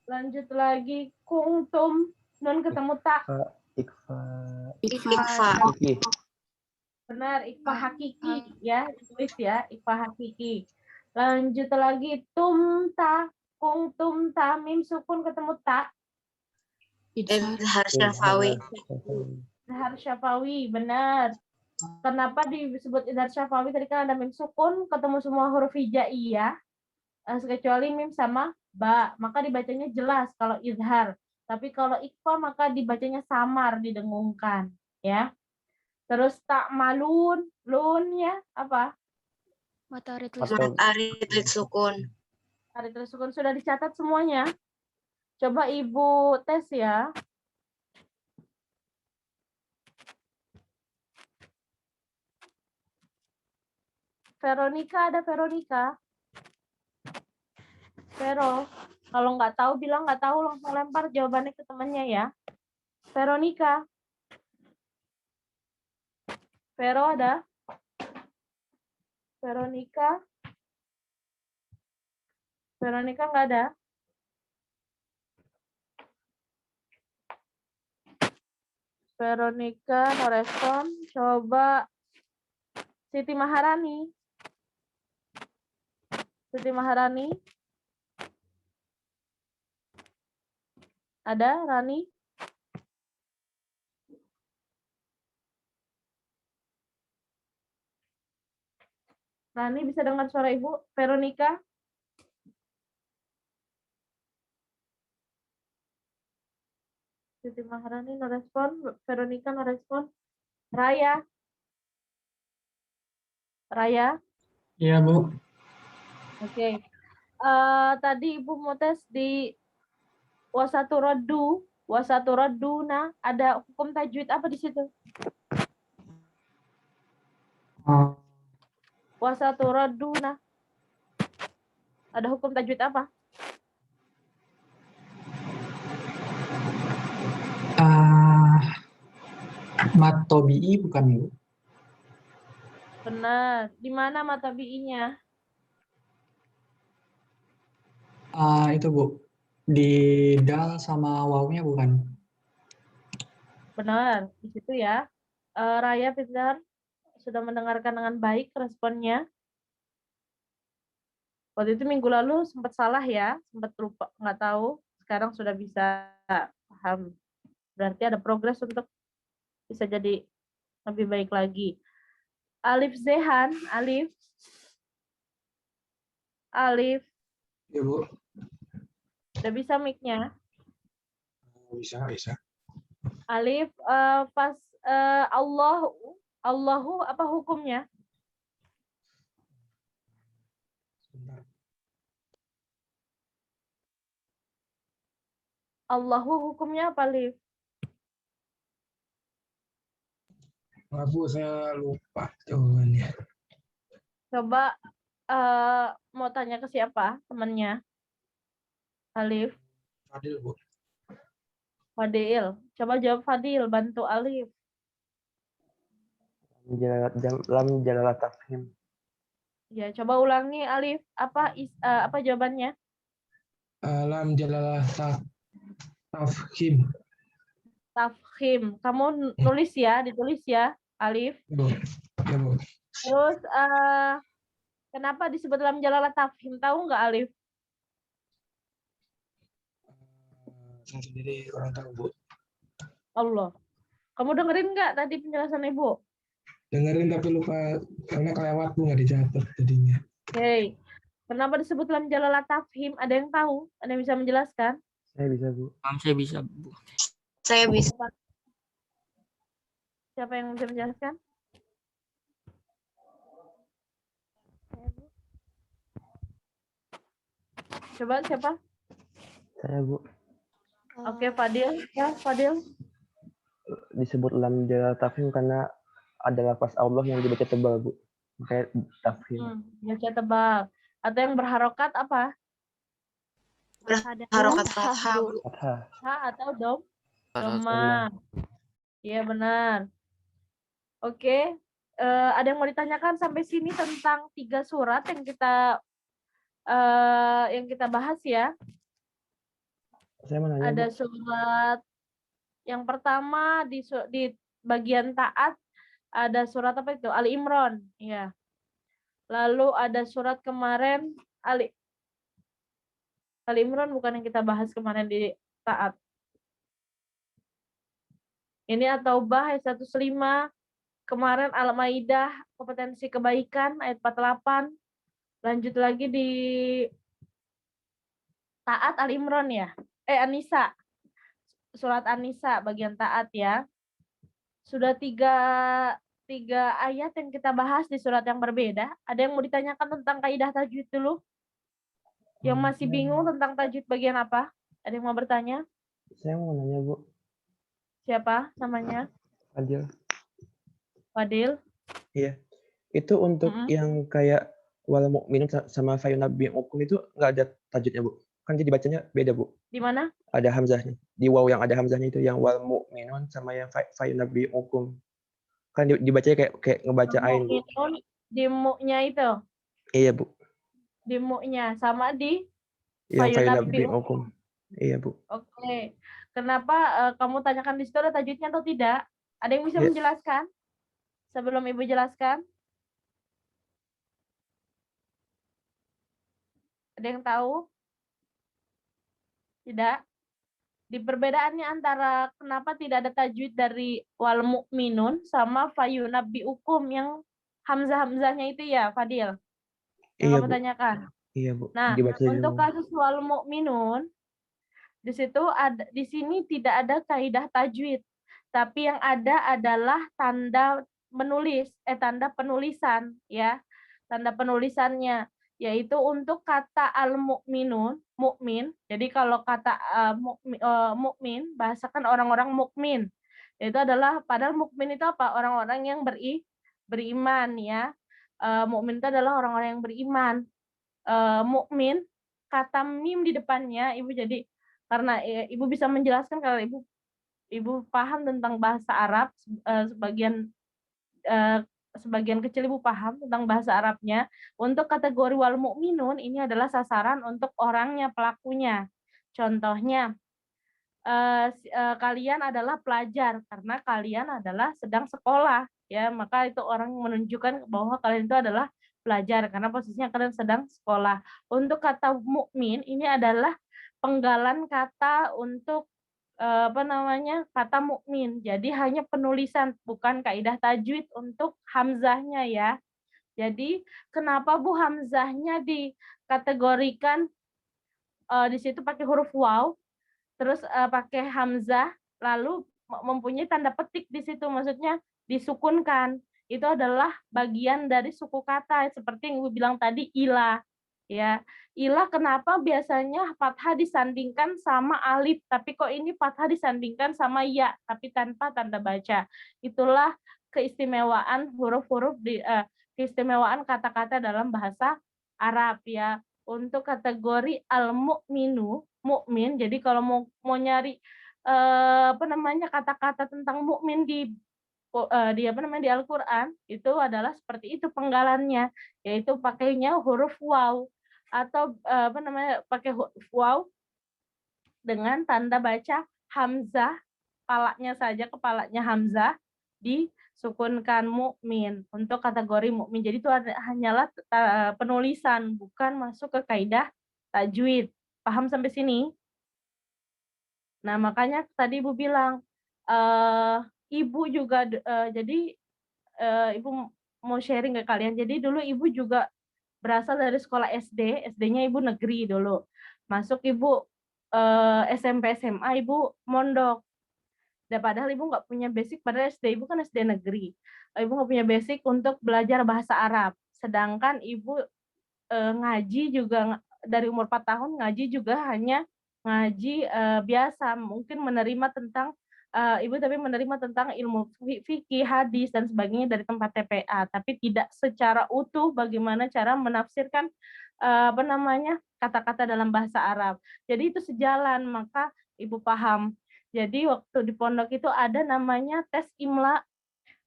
Lanjut lagi, kungtum, nun ketemu tak. Ikfa. Benar, ikfa hakiki ya, tulis ya, ikfa hakiki. Lanjut lagi, tumta, tumta, mim sukun ketemu tak. Izhar syafawi. Izhar syafawi, benar. Kenapa disebut izhar syafawi? Tadi kan ada mim sukun, ketemu semua huruf hijaiyah, kecuali mim sama ba, maka dibacanya jelas kalau izhar. Tapi kalau ikfa maka dibacanya samar, didengungkan, ya. Terus tak malun, lun ya apa? Matarit sukun. Matarit sukun sudah dicatat semuanya. Coba ibu tes ya. Veronica, ada Veronica? Vero, kalau nggak tahu bilang nggak tahu, langsung lempar jawabannya ke temannya ya. Veronica. Vero ada? Veronica? Veronica nggak ada? Veronica, no respon. Coba Siti Maharani. Siti Maharani. Ada, Rani? Rani bisa dengar suara ibu? Veronica? Siti Maharani no respon, Veronica no respon. Raya? Raya? Iya, Bu. Oke. Tadi ibu mau tes di wasaturaduna, ada hukum tajwid apa di situ? Wasaturaduna. Ada hukum tajwid apa? Matobi'i bukan, Bu? Benar. Di mana matabi'inya? Itu, Bu. Di dal sama wawnya bukan? Benar. Di situ ya. Raya Pintar sudah mendengarkan dengan baik responnya. Waktu itu minggu lalu sempat salah ya, sempat lupa, nggak tahu. Sekarang sudah bisa paham. Berarti ada progres untuk bisa jadi lebih baik lagi. Alif Zehan, Alif. Ya, Bu. Udah bisa mic-nya? Bisa. Alif, pas Allahu apa hukumnya? Sebentar. Allahu hukumnya apa, Liv? Bu, saya lupa jawabannya. Coba mau tanya ke siapa temannya? Alif, Fadil, Bu. Fadil. Coba jawab Fadil, bantu Alif. Lam jalalah tafhim. Ya, coba ulangi Alif. Apa jawabannya? Lam jalalah tafhim. Tafhim. Kamu nulis ya, ditulis ya, Alif. Bu. Ya, Bu. Terus kenapa disebut lam jalalah tafhim? Tahu nggak Alif? Saya sendiri kurang tahu, Bu. Allah. Kamu dengerin nggak tadi penjelasan Ibu? Dengerin tapi lupa karena kelewat, Bu, nggak dicatat jadinya. Oke. Kenapa disebut lam jalalah tafhim? Ada yang tahu? Ada yang bisa menjelaskan? Saya bisa, Bu. Saya bisa, Bu. Saya bisa. Siapa yang bisa menjelaskan? Coba siapa? Saya, Bu. Oke, Fadil. Ya, Fadil. Disebut lam jalalah tafhim karena ada lafaz Allah yang dibaca tebal, Bu. Makanya tafhim. Baca tebal. Atau yang berharokat apa? Berharokat fathah, Bu. Fathah. Ha atau doma. Iya, benar. Oke. Ada yang mau ditanyakan sampai sini tentang 3 surat yang kita bahas ya? Saya mau nanya, Ada Bu. surat yang pertama di bagian taat, ada surat apa itu? Ali Imran, ya. Lalu ada surat kemarin Ali Imran, bukan yang kita bahas kemarin di taat. Ini At-Taubah ayat 105, kemarin Al-Maidah kompetensi kebaikan ayat 48. Lanjut lagi di taat Ali Imran ya. An-Nisa. Surat An-Nisa bagian taat ya. Sudah tiga ayat yang kita bahas di surat yang berbeda. Ada yang mau ditanyakan tentang kaidah tajwid dulu? Yang masih bingung tentang tajwid bagian apa? Ada yang mau bertanya? Saya mau nanya, Bu. Siapa namanya? Fadil. Fadil. Iya. Itu untuk yang kayak wal mu'minun sama fayunabbi'ukum itu nggak ada tajwidnya, Bu. Kan jadi bacanya beda, Bu. Di mana? Ada hamzahnya. Di waw yang ada hamzahnya itu yang wal mu'minun sama yang fayunabbi'ukum. Kan dibacanya kayak ngebaca ain, Bu. Di mu-nya itu. Iya, Bu. Di mu-nya sama di Yang fayunabbi'ukum. fayunabbi'ukum. Iya, Bu. Oke. Kenapa kamu tanyakan di situ ada tajwidnya atau tidak? Ada yang bisa menjelaskan? Sebelum Ibu jelaskan? Ada yang tahu? Tidak? Di perbedaannya antara kenapa tidak ada tajwid dari wal mu'minun sama fayunabbi'ukum yang hamzah-hamzahnya itu ya, Fadil? Yang kamu tanyakan. Iya, Bu. Nah, untuk kasus wal mu'minun, di sini tidak ada kaidah tajwid, tapi yang ada adalah tanda penulisan ya. Tanda penulisannya yaitu untuk kata al-mu'minun, mukmin. Jadi kalau kata mukmin, bahasakan orang-orang mukmin. Itu adalah padahal mukmin itu apa? Orang-orang yang beriman ya. Mukmin itu adalah orang-orang yang beriman. Mukmin, kata mim di depannya, Ibu jadi karena Ibu bisa menjelaskan kalau Ibu paham tentang bahasa Arab, sebagian kecil Ibu paham tentang bahasa Arabnya. Untuk kategori wal mu'minun ini adalah sasaran untuk orangnya, pelakunya. Contohnya, kalian adalah pelajar karena kalian adalah sedang sekolah, ya. Maka itu orang menunjukkan bahwa kalian itu adalah pelajar karena posisinya kalian sedang sekolah. Untuk kata mukmin ini adalah penggalan kata untuk kata mukmin. Jadi hanya penulisan, bukan kaidah tajwid untuk hamzahnya ya. Jadi kenapa Bu hamzahnya dikategorikan di situ pakai huruf waw, terus pakai hamzah, lalu mempunyai tanda petik di situ, maksudnya disukunkan. Itu adalah bagian dari suku kata seperti yang Ibu bilang tadi ilah, ya. Ilah kenapa biasanya fathah disandingkan sama alif, tapi kok ini fathah disandingkan sama ya, tapi tanpa tanda baca. Itulah keistimewaan huruf-huruf keistimewaan kata-kata dalam bahasa Arab ya. Untuk kategori al-mu'minu, mukmin. Jadi kalau mau nyari kata-kata tentang mukmin di Al-Qur'an itu adalah seperti itu penggalannya, yaitu pakainya huruf waw atau pakai huruf waw dengan tanda baca hamzah, kepalanya hamzah disukunkan mukmin untuk kategori mukmin. Jadi itu hanyalah penulisan, bukan masuk ke kaidah tajwid. Paham sampai sini? Nah, makanya tadi Ibu bilang Ibu juga jadi Ibu mau sharing ke kalian. Jadi dulu Ibu juga berasal dari sekolah SD, SD-nya Ibu negeri dulu. Masuk Ibu SMP SMA Ibu mondok. Dan padahal Ibu nggak punya basic, padahal SD Ibu kan SD negeri. Ibu nggak punya basic untuk belajar bahasa Arab. Sedangkan Ibu ngaji juga dari umur 4 tahun ngaji juga hanya ngaji biasa, mungkin menerima tentang Ibu tapi menerima tentang ilmu fikih, hadis dan sebagainya dari tempat TPA, tapi tidak secara utuh bagaimana cara menafsirkan kata-kata dalam bahasa Arab. Jadi itu sejalan, maka Ibu paham. Jadi waktu di pondok itu ada namanya tes imla,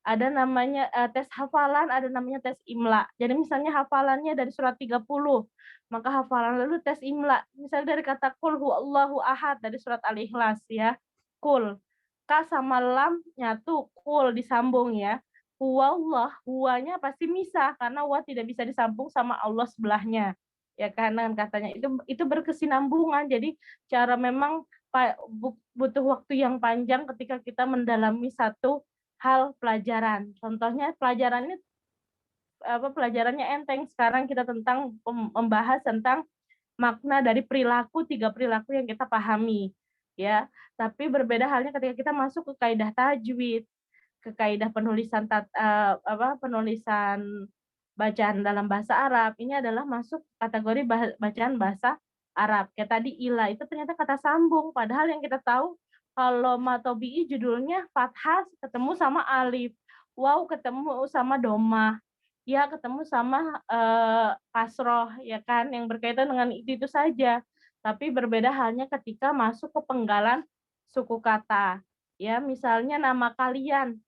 ada namanya tes hafalan, ada namanya tes imla. Jadi misalnya hafalannya dari surat 30, maka hafalan lalu tes imla. Misalnya dari kata qul huwallahu ahad dari surat Al-Ikhlas ya. Qul. Ka sama lam nyatu, qul disambung ya. Huwallah, huwanya pasti misah karena wa tidak bisa disambung sama Allah sebelahnya. Ya karena katanya itu berkesinambungan. Jadi cara memang butuh waktu yang panjang ketika kita mendalami satu hal pelajaran. Contohnya pelajarannya enteng. Sekarang kita tentang membahas tentang makna dari perilaku, 3 perilaku yang kita pahami, ya. Tapi berbeda halnya ketika kita masuk ke kaidah tajwid, ke kaidah penulisan penulisan bacaan dalam bahasa Arab. Ini adalah masuk kategori bacaan bahasa Arab. Kayak tadi ilah itu ternyata kata sambung, padahal yang kita tahu kalau matobi'i judulnya fathah ketemu sama alif, waw ketemu sama domah, ya ketemu sama kasroh, ya kan, yang berkaitan dengan itu saja. Tapi berbeda halnya ketika masuk ke penggalan suku kata. Ya, misalnya nama kalian.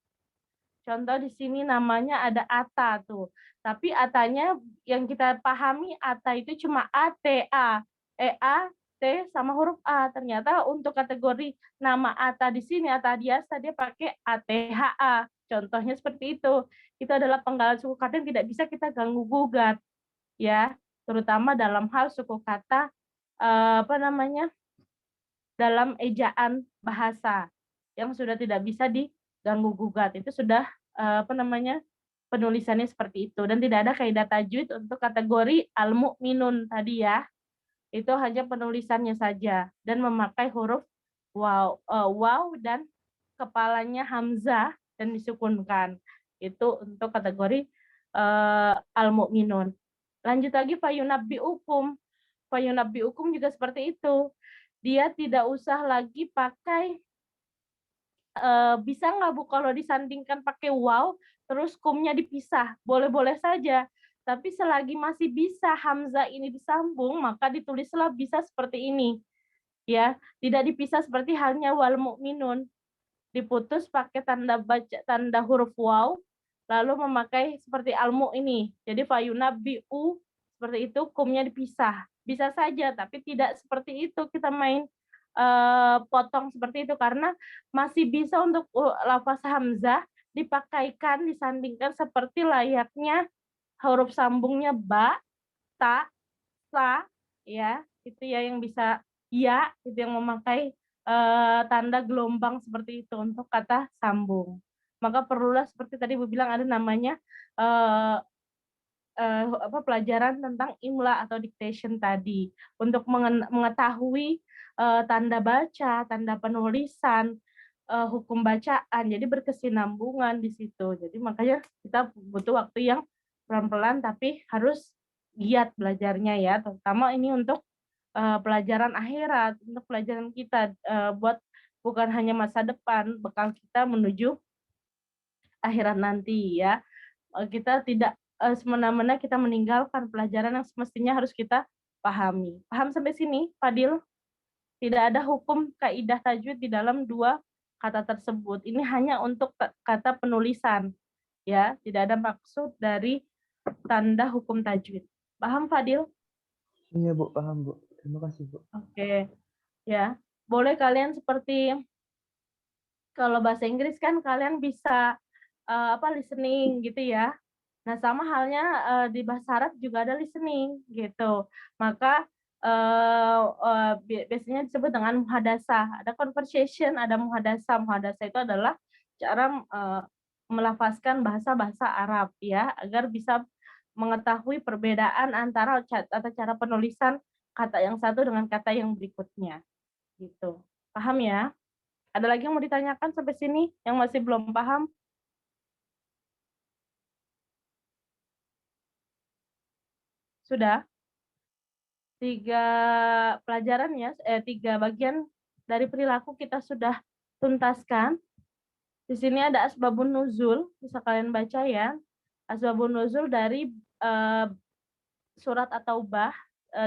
Contoh di sini namanya ada Ata tuh. Tapi Atanya yang kita pahami Ata itu cuma ATA. A, T sama huruf A. Ternyata untuk kategori nama Ata di sini, Ata Diasa, dia pakai ATHA. Contohnya seperti itu. Itu adalah penggalan suku kata yang tidak bisa kita ganggu gugat. Ya, terutama dalam hal suku kata dalam ejaan bahasa yang sudah tidak bisa diganggu gugat. Itu sudah penulisannya seperti itu, dan tidak ada kaidah tajwid untuk kategori al-mu'minun tadi ya. Itu hanya penulisannya saja dan memakai huruf waw dan kepalanya hamzah dan disukunkan. Itu untuk kategori al-mu'minun. Lanjut lagi fayunabbi'ukum. Fayunabbi'ukum juga seperti itu. Dia tidak usah lagi pakai bisa nggak Bu kalau disandingkan pakai waw terus kumnya dipisah? Boleh-boleh saja. Tapi selagi masih bisa hamzah ini disambung, maka ditulislah bisa seperti ini. Ya, tidak dipisah seperti halnya wal mu'minun. Diputus pakai tanda huruf waw, lalu memakai seperti almu ini. Jadi fayunabbi'u seperti itu, kumnya dipisah. Bisa saja, tapi tidak seperti itu kita main potong seperti itu, karena masih bisa untuk lafaz hamzah dipakaikan, disandingkan seperti layaknya huruf sambungnya ba, ta, sa, ya itu ya yang bisa ya itu yang memakai tanda gelombang seperti itu untuk kata sambung. Maka perlulah seperti tadi Bu bilang ada namanya pelajaran tentang imla atau dictation tadi untuk mengetahui tanda baca, tanda penulisan, hukum bacaan, jadi berkesinambungan di situ. Jadi makanya kita butuh waktu yang pelan-pelan tapi harus giat belajarnya ya, terutama ini untuk pelajaran akhirat, untuk pelajaran kita buat bukan hanya masa depan, bekal kita menuju akhirat nanti ya. Kita tidak semena-mena kita meninggalkan pelajaran yang semestinya harus kita pahami. Paham sampai sini, Fadil? Tidak ada hukum kaidah tajwid di dalam dua kata tersebut. Ini hanya untuk kata penulisan, ya. Tidak ada maksud dari tanda hukum tajwid. Paham, Fadil? Iya, Bu, paham, Bu. Terima kasih, Bu. Oke. Ya. Boleh kalian seperti kalau bahasa Inggris kan kalian bisa listening gitu ya. Nah, sama halnya di bahasa Arab juga ada listening gitu. Maka biasanya disebut dengan muhadasah. Ada conversation, ada muhadasah. Muhadasah itu adalah cara melafazkan bahasa-bahasa Arab ya, agar bisa mengetahui perbedaan antara atau cara penulisan kata yang satu dengan kata yang berikutnya. Gitu. Paham ya? Ada lagi yang mau ditanyakan sampai sini yang masih belum paham? Sudah? 3 pelajaran ya, 3 bagian dari perilaku kita sudah tuntaskan. Di sini ada asbabun nuzul, bisa kalian baca ya. Asbabun nuzul dari surat At-Taubah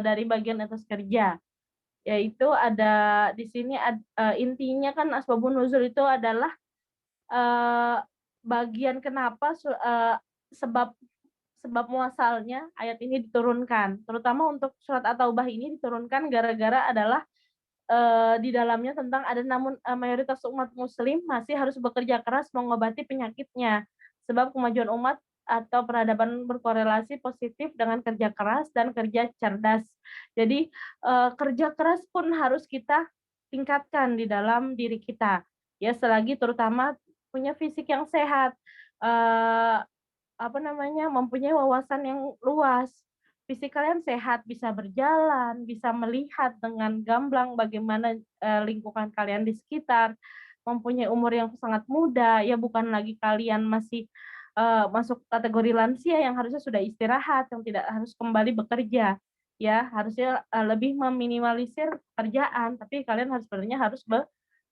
dari bagian atas kerja. Yaitu ada di sini intinya kan asbabun nuzul itu adalah bagian kenapa sebab muasalnya ayat ini diturunkan, terutama untuk surat At-Taubah ini diturunkan gara-gara adalah di dalamnya tentang ada namun mayoritas umat muslim masih harus bekerja keras mengobati penyakitnya, sebab kemajuan umat atau peradaban berkorelasi positif dengan kerja keras dan kerja cerdas. Jadi kerja keras pun harus kita tingkatkan di dalam diri kita, ya selagi terutama punya fisik yang sehat, mempunyai wawasan yang luas. Fisik kalian sehat, bisa berjalan, bisa melihat dengan gamblang bagaimana lingkungan kalian di sekitar, mempunyai umur yang sangat muda, ya bukan lagi kalian masih masuk kategori lansia yang harusnya sudah istirahat, yang tidak harus kembali bekerja. Ya, harusnya lebih meminimalisir pekerjaan, tapi kalian sebenarnya harus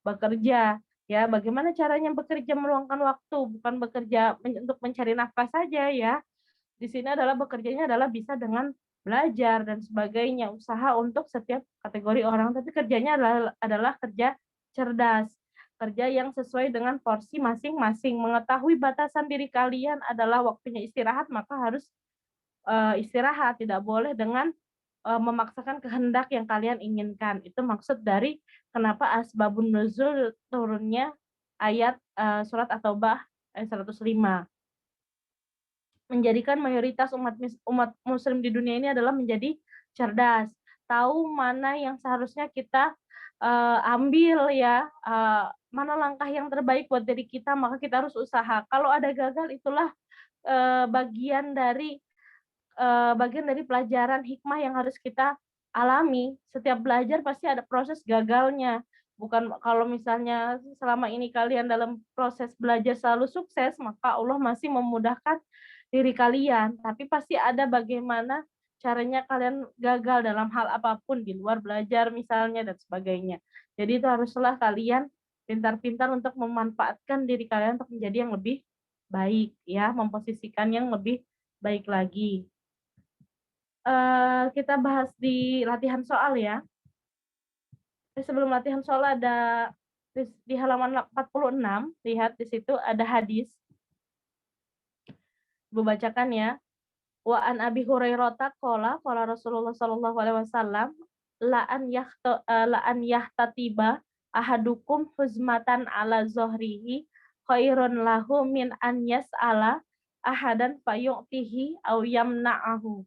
bekerja. Ya, bagaimana caranya bekerja meluangkan waktu, bukan bekerja untuk mencari nafkah saja ya. Di sini adalah bekerjanya adalah bisa dengan belajar dan sebagainya, usaha untuk setiap kategori orang, tapi kerjanya adalah kerja cerdas, kerja yang sesuai dengan porsi masing-masing, mengetahui batasan diri kalian adalah waktunya istirahat, maka harus istirahat, tidak boleh dengan memaksakan kehendak yang kalian inginkan. Itu maksud dari kenapa asbabun nuzul turunnya ayat surat At-Taubah ayat 105. Menjadikan mayoritas umat muslim di dunia ini adalah menjadi cerdas, tahu mana yang seharusnya kita ambil ya, mana langkah yang terbaik buat diri kita, maka kita harus usaha. Kalau ada gagal itulah bagian dari pelajaran hikmah yang harus kita alami. Setiap belajar pasti ada proses gagalnya. Bukan kalau misalnya selama ini kalian dalam proses belajar selalu sukses, maka Allah masih memudahkan diri kalian. Tapi pasti ada bagaimana caranya kalian gagal dalam hal apapun di luar belajar misalnya dan sebagainya. Jadi itu haruslah kalian pintar-pintar untuk memanfaatkan diri kalian untuk menjadi yang lebih baik ya, memposisikan yang lebih baik lagi. Kita bahas di latihan soal ya. Sebelum latihan soal ada di halaman 46, lihat di situ ada hadis. Ibu bacakan ya. Wa an Abi Hurairah qala Rasulullah sallallahu alaihi wasallam la an yahtatiba ahadukum huzmatan ala zohrihi khairun lahu min an yas'ala ahadan fayu'tihi aw yamna'ahu.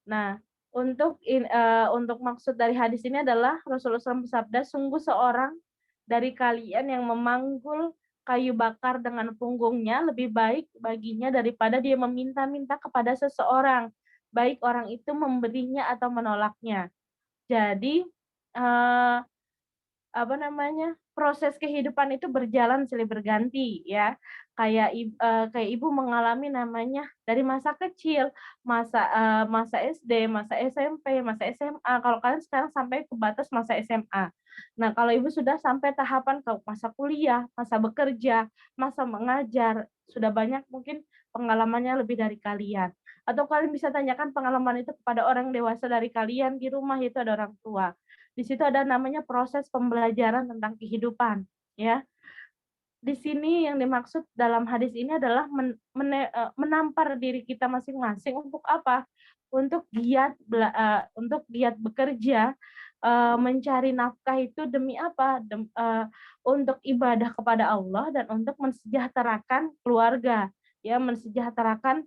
Nah, untuk maksud dari hadis ini adalah Rasulullah SAW bersabda, sungguh seorang dari kalian yang memanggul kayu bakar dengan punggungnya lebih baik baginya daripada dia meminta-minta kepada seseorang, baik orang itu memberinya atau menolaknya. Jadi proses kehidupan itu berjalan silih berganti ya. Kayak ibu mengalami namanya dari masa kecil, masa SD, masa SMP, masa SMA. Kalau kalian sekarang sampai ke batas masa SMA. Nah, kalau ibu sudah sampai tahapan ke masa kuliah, masa bekerja, masa mengajar, sudah banyak mungkin pengalamannya lebih dari kalian. Atau kalian bisa tanyakan pengalaman itu kepada orang dewasa dari kalian di rumah, itu ada orang tua. Di situ ada namanya proses pembelajaran tentang kehidupan, ya. Di sini yang dimaksud dalam hadis ini adalah menampar diri kita masing-masing untuk apa? Untuk giat bekerja, mencari nafkah itu demi apa? Untuk ibadah kepada Allah dan untuk mensejahterakan keluarga, ya, mensejahterakan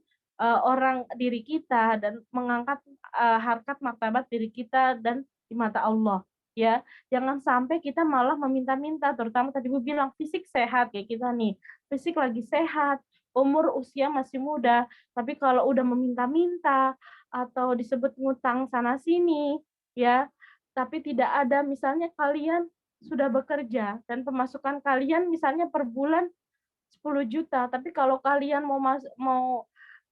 diri kita dan mengangkat harkat martabat diri kita dan di mata Allah, ya. Jangan sampai kita malah meminta-minta, terutama tadi Ibu bilang fisik sehat kayak kita nih, fisik lagi sehat, umur usia masih muda, tapi kalau udah meminta-minta atau disebut ngutang sana sini, ya, tapi tidak ada, misalnya kalian sudah bekerja dan pemasukan kalian misalnya per bulan 10 juta, tapi kalau kalian mau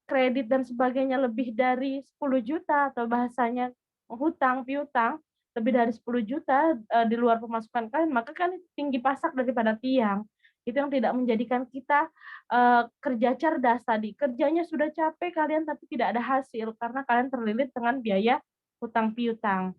kredit dan sebagainya lebih dari 10 juta atau bahasanya hutang piutang lebih dari 10 juta di luar pemasukan kalian, maka kan itu tinggi pasak daripada tiang. Itu yang tidak menjadikan kita kerja cerdas tadi. Kerjanya sudah capek kalian tapi tidak ada hasil karena kalian terlilit dengan biaya hutang piutang.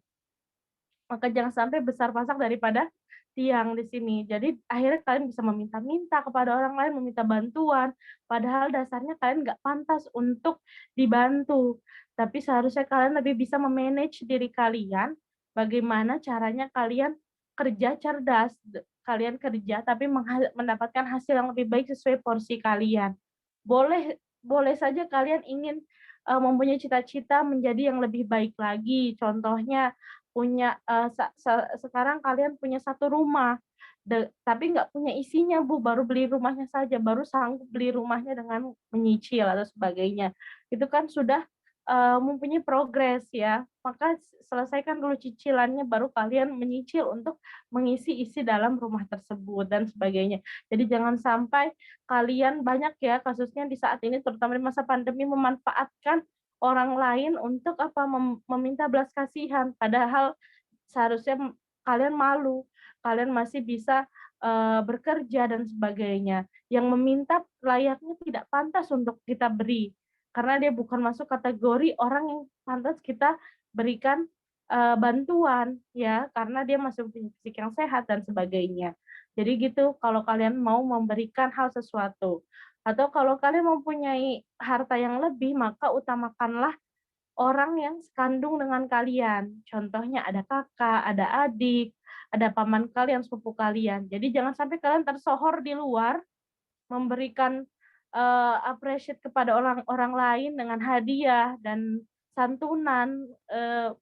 Maka jangan sampai besar pasak daripada tiang di sini. Jadi akhirnya kalian bisa meminta-minta kepada orang lain, meminta bantuan, padahal dasarnya kalian nggak pantas untuk dibantu. Tapi seharusnya kalian lebih bisa memanage diri kalian, bagaimana caranya kalian kerja cerdas, kalian kerja tapi mendapatkan hasil yang lebih baik sesuai porsi kalian. Boleh saja kalian ingin mempunyai cita-cita menjadi yang lebih baik lagi. Contohnya sekarang kalian punya satu rumah, tapi nggak punya isinya, Bu, baru beli rumahnya saja, baru sanggup beli rumahnya dengan menyicil atau sebagainya. Itu kan sudah mempunyai progres ya. Maka selesaikan dulu cicilannya, baru kalian menyicil untuk mengisi isi dalam rumah tersebut dan sebagainya. Jadi jangan sampai kalian banyak ya kasusnya di saat ini, terutama di masa pandemi, memanfaatkan orang lain untuk apa, meminta belas kasihan, padahal seharusnya kalian malu, kalian masih bisa bekerja dan sebagainya. Yang meminta layaknya tidak pantas untuk kita beri, karena dia bukan masuk kategori orang yang pantas kita berikan bantuan, ya, karena dia masih punya fisik yang sehat dan sebagainya. Jadi gitu, kalau kalian mau memberikan hal sesuatu. Atau kalau kalian mempunyai harta yang lebih, maka utamakanlah orang yang sekandung dengan kalian. Contohnya ada kakak, ada adik, ada paman kalian, sepupu kalian. Jadi jangan sampai kalian tersohor di luar, memberikan appreciate kepada orang lain dengan hadiah dan santunan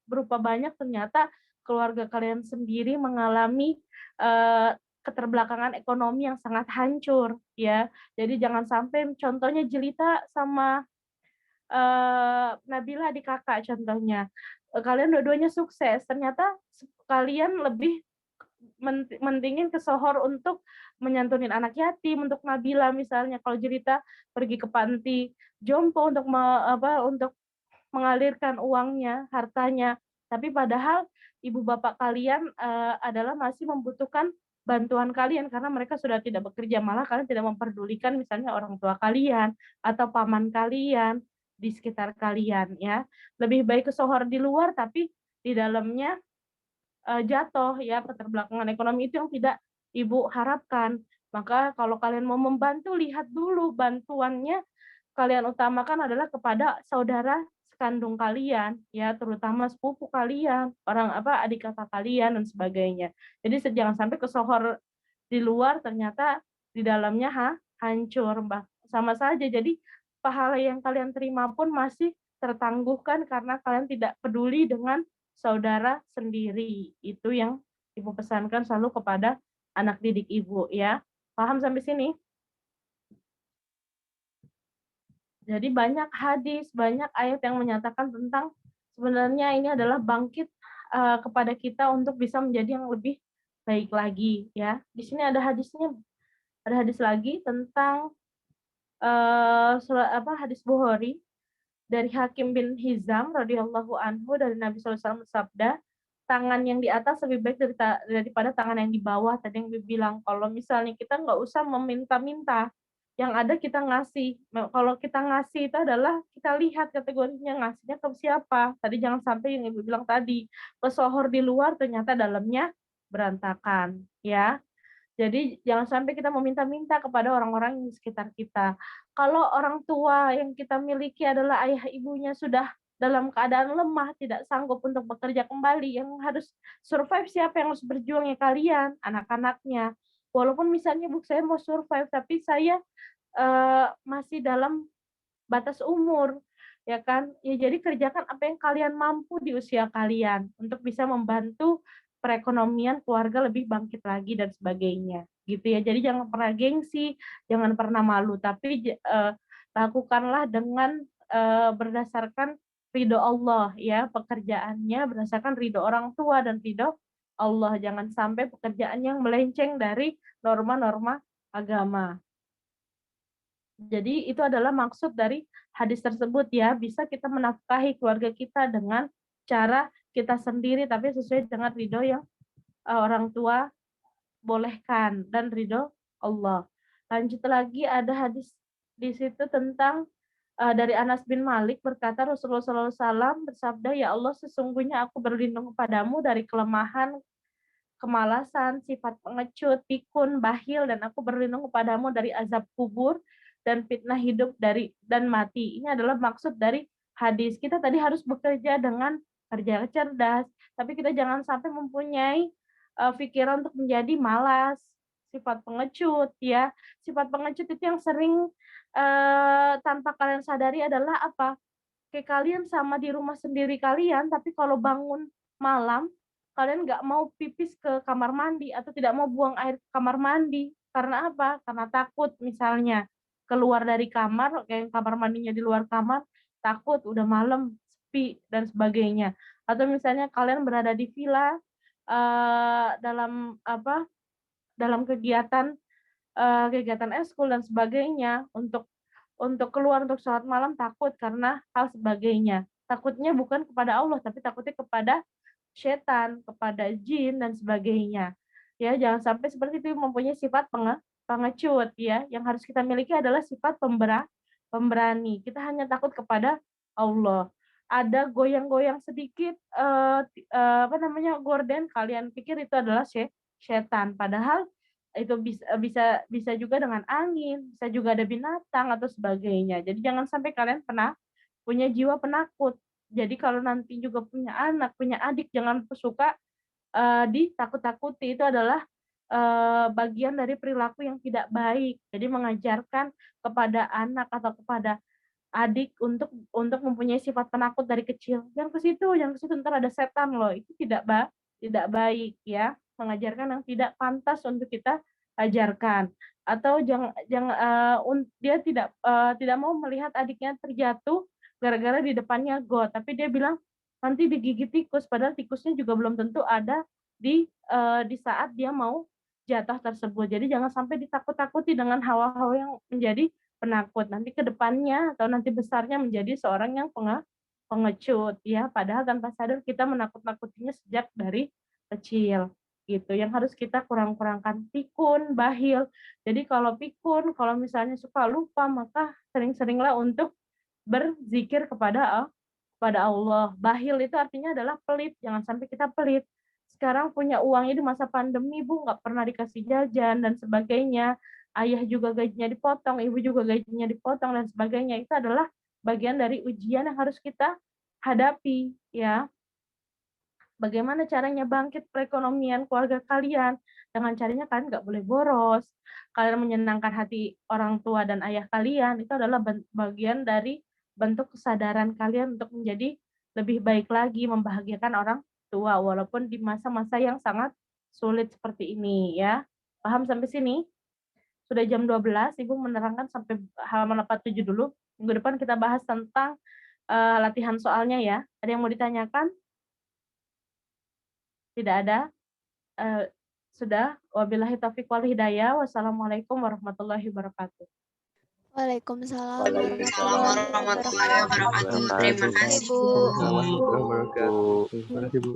berupa banyak, ternyata keluarga kalian sendiri mengalami keterbelakangan ekonomi yang sangat hancur, ya. Jadi jangan sampai, contohnya Jelita sama Nabila adik kakak contohnya, kalian dua-duanya sukses, ternyata kalian lebih mentingin kesohor untuk menyantunin anak yatim, untuk Nabila misalnya, kalau Jelita pergi ke panti jompo untuk untuk mengalirkan uangnya, hartanya. Tapi padahal ibu bapak kalian adalah masih membutuhkan bantuan kalian karena mereka sudah tidak bekerja, malah kalian tidak memperdulikan misalnya orang tua kalian atau paman kalian di sekitar kalian, ya. Lebih baik kesohor di luar tapi di dalamnya jatuh, ya, keterbelakangan ekonomi itu yang tidak Ibu harapkan. Maka kalau kalian mau membantu, lihat dulu bantuannya kalian utamakan adalah kepada saudara sekandung kalian, ya, terutama sepupu kalian, adik kakak kalian dan sebagainya. Jadi jangan sampai kesohor di luar ternyata di dalamnya hancur, Mbak. Sama saja. Jadi pahala yang kalian terima pun masih tertangguhkan karena kalian tidak peduli dengan saudara sendiri. Itu yang Ibu pesankan selalu kepada anak didik Ibu, ya. Paham sampai sini? Jadi banyak hadis, banyak ayat yang menyatakan tentang sebenarnya ini adalah bangkit kepada kita untuk bisa menjadi yang lebih baik lagi ya. Di sini ada hadisnya, ada hadis lagi tentang hadis Bukhari dari Hakim bin Hizam radhiyallahu anhu dari Nabi SAW bersabda, tangan yang di atas lebih baik daripada tangan yang di bawah. Tadi yang bilang kalau misalnya kita nggak usah meminta-minta, yang ada kita ngasih. Kalau kita ngasih itu adalah kita lihat kategorinya ngasihnya ke siapa. Tadi jangan sampai yang ibu bilang tadi, pesohor di luar ternyata dalamnya berantakan, ya. Jadi jangan sampai kita meminta-minta kepada orang-orang di sekitar kita. Kalau orang tua yang kita miliki adalah ayah ibunya sudah dalam keadaan lemah, tidak sanggup untuk bekerja kembali, yang harus survive siapa yang harus berjuang ya kalian, anak-anaknya. Walaupun misalnya bu saya mau survive, tapi saya masih dalam batas umur, ya kan? Ya jadi kerjakan apa yang kalian mampu di usia kalian untuk bisa membantu perekonomian keluarga lebih bangkit lagi dan sebagainya, gitu ya. Jadi jangan pernah gengsi, jangan pernah malu, tapi lakukanlah dengan berdasarkan ridho Allah ya, pekerjaannya berdasarkan ridho orang tua dan ridho Allah. Jangan sampai pekerjaan yang melenceng dari norma-norma agama. Jadi itu adalah maksud dari hadis tersebut ya, bisa kita menafkahi keluarga kita dengan cara kita sendiri tapi sesuai dengan ridho yang orang tua bolehkan dan ridho Allah. Lanjut lagi ada hadis di situ tentang dari Anas bin Malik berkata Rasulullah SAW bersabda, ya Allah sesungguhnya aku berlindung kepadamu dari kelemahan, kemalasan, sifat pengecut, pikun, bahil, dan aku berlindung kepadamu dari azab kubur dan fitnah hidup dan mati. Ini adalah maksud dari hadis. Kita tadi harus bekerja dengan kerja cerdas, tapi kita jangan sampai mempunyai pikiran untuk menjadi malas, sifat pengecut ya. Sifat pengecut itu yang sering tanpa kalian sadari adalah apa? Kayak kalian sama di rumah sendiri kalian, tapi kalau bangun malam kalian nggak mau pipis ke kamar mandi atau tidak mau buang air ke kamar mandi. Karena apa? Karena takut misalnya keluar dari kamar, kayak kamar mandinya di luar kamar, takut udah malam, sepi, dan sebagainya. Atau misalnya kalian berada di villa dalam kegiatan eskul dan sebagainya, untuk keluar untuk sholat malam takut karena hal sebagainya. Takutnya bukan kepada Allah, tapi takutnya kepada setan, kepada jin dan sebagainya. Ya, jangan sampai seperti itu mempunyai sifat pengecut ya. Yang harus kita miliki adalah sifat pemberani. Kita hanya takut kepada Allah. Ada goyang-goyang sedikit gorden, kalian pikir itu adalah setan, padahal itu bisa juga dengan angin, bisa juga ada binatang atau sebagainya. Jadi jangan sampai kalian pernah punya jiwa penakut. Jadi kalau nanti juga punya anak, punya adik, jangan suka ditakut-takuti. Itu adalah bagian dari perilaku yang tidak baik. Jadi mengajarkan kepada anak atau kepada adik untuk mempunyai sifat penakut dari kecil. Jangan ke situ, ntar ada setan loh. Itu tidak baik ya. Mengajarkan yang tidak pantas untuk kita ajarkan. Atau dia tidak mau melihat adiknya terjatuh gara-gara di depannya got, tapi dia bilang nanti digigit tikus, padahal tikusnya juga belum tentu ada di saat dia mau jatuh tersebut. Jadi jangan sampai ditakut-takuti dengan hawa-hawa yang menjadi penakut. Nanti ke depannya atau nanti besarnya menjadi seorang yang pengecut ya, padahal tanpa sadar kita menakut-nakutinya sejak dari kecil gitu. Yang harus kita kurang-kurangkan pikun, bahil. Jadi kalau pikun, kalau misalnya suka lupa, maka sering-seringlah untuk berzikir kepada Allah. Bahil itu artinya adalah pelit, jangan sampai kita pelit. Sekarang punya uangnya di masa pandemi, Bu, nggak pernah dikasih jajan dan sebagainya. Ayah juga gajinya dipotong, ibu juga gajinya dipotong dan sebagainya. Itu adalah bagian dari ujian yang harus kita hadapi, ya. Bagaimana caranya bangkit perekonomian keluarga kalian? Dengan caranya kalian nggak boleh boros, kalian menyenangkan hati orang tua dan ayah kalian, itu adalah bagian dari bentuk kesadaran kalian untuk menjadi lebih baik lagi, membahagiakan orang tua, walaupun di masa-masa yang sangat sulit seperti ini ya. Paham sampai sini? Sudah jam 12, Ibu menerangkan sampai halaman 47 dulu. Minggu depan kita bahas tentang latihan soalnya ya. Ada yang mau ditanyakan? Tidak ada. Sudah? Wabillahi taufiq wal hidayah. Wassalamualaikum warahmatullahi wabarakatuh. Waalaikumsalam Waalaikumsalam warahmatullahi wabarakatuh. Terima kasih. Bu. Assalamualaikum warahmatullahi wabarakatuh. Terima kasih, Bu.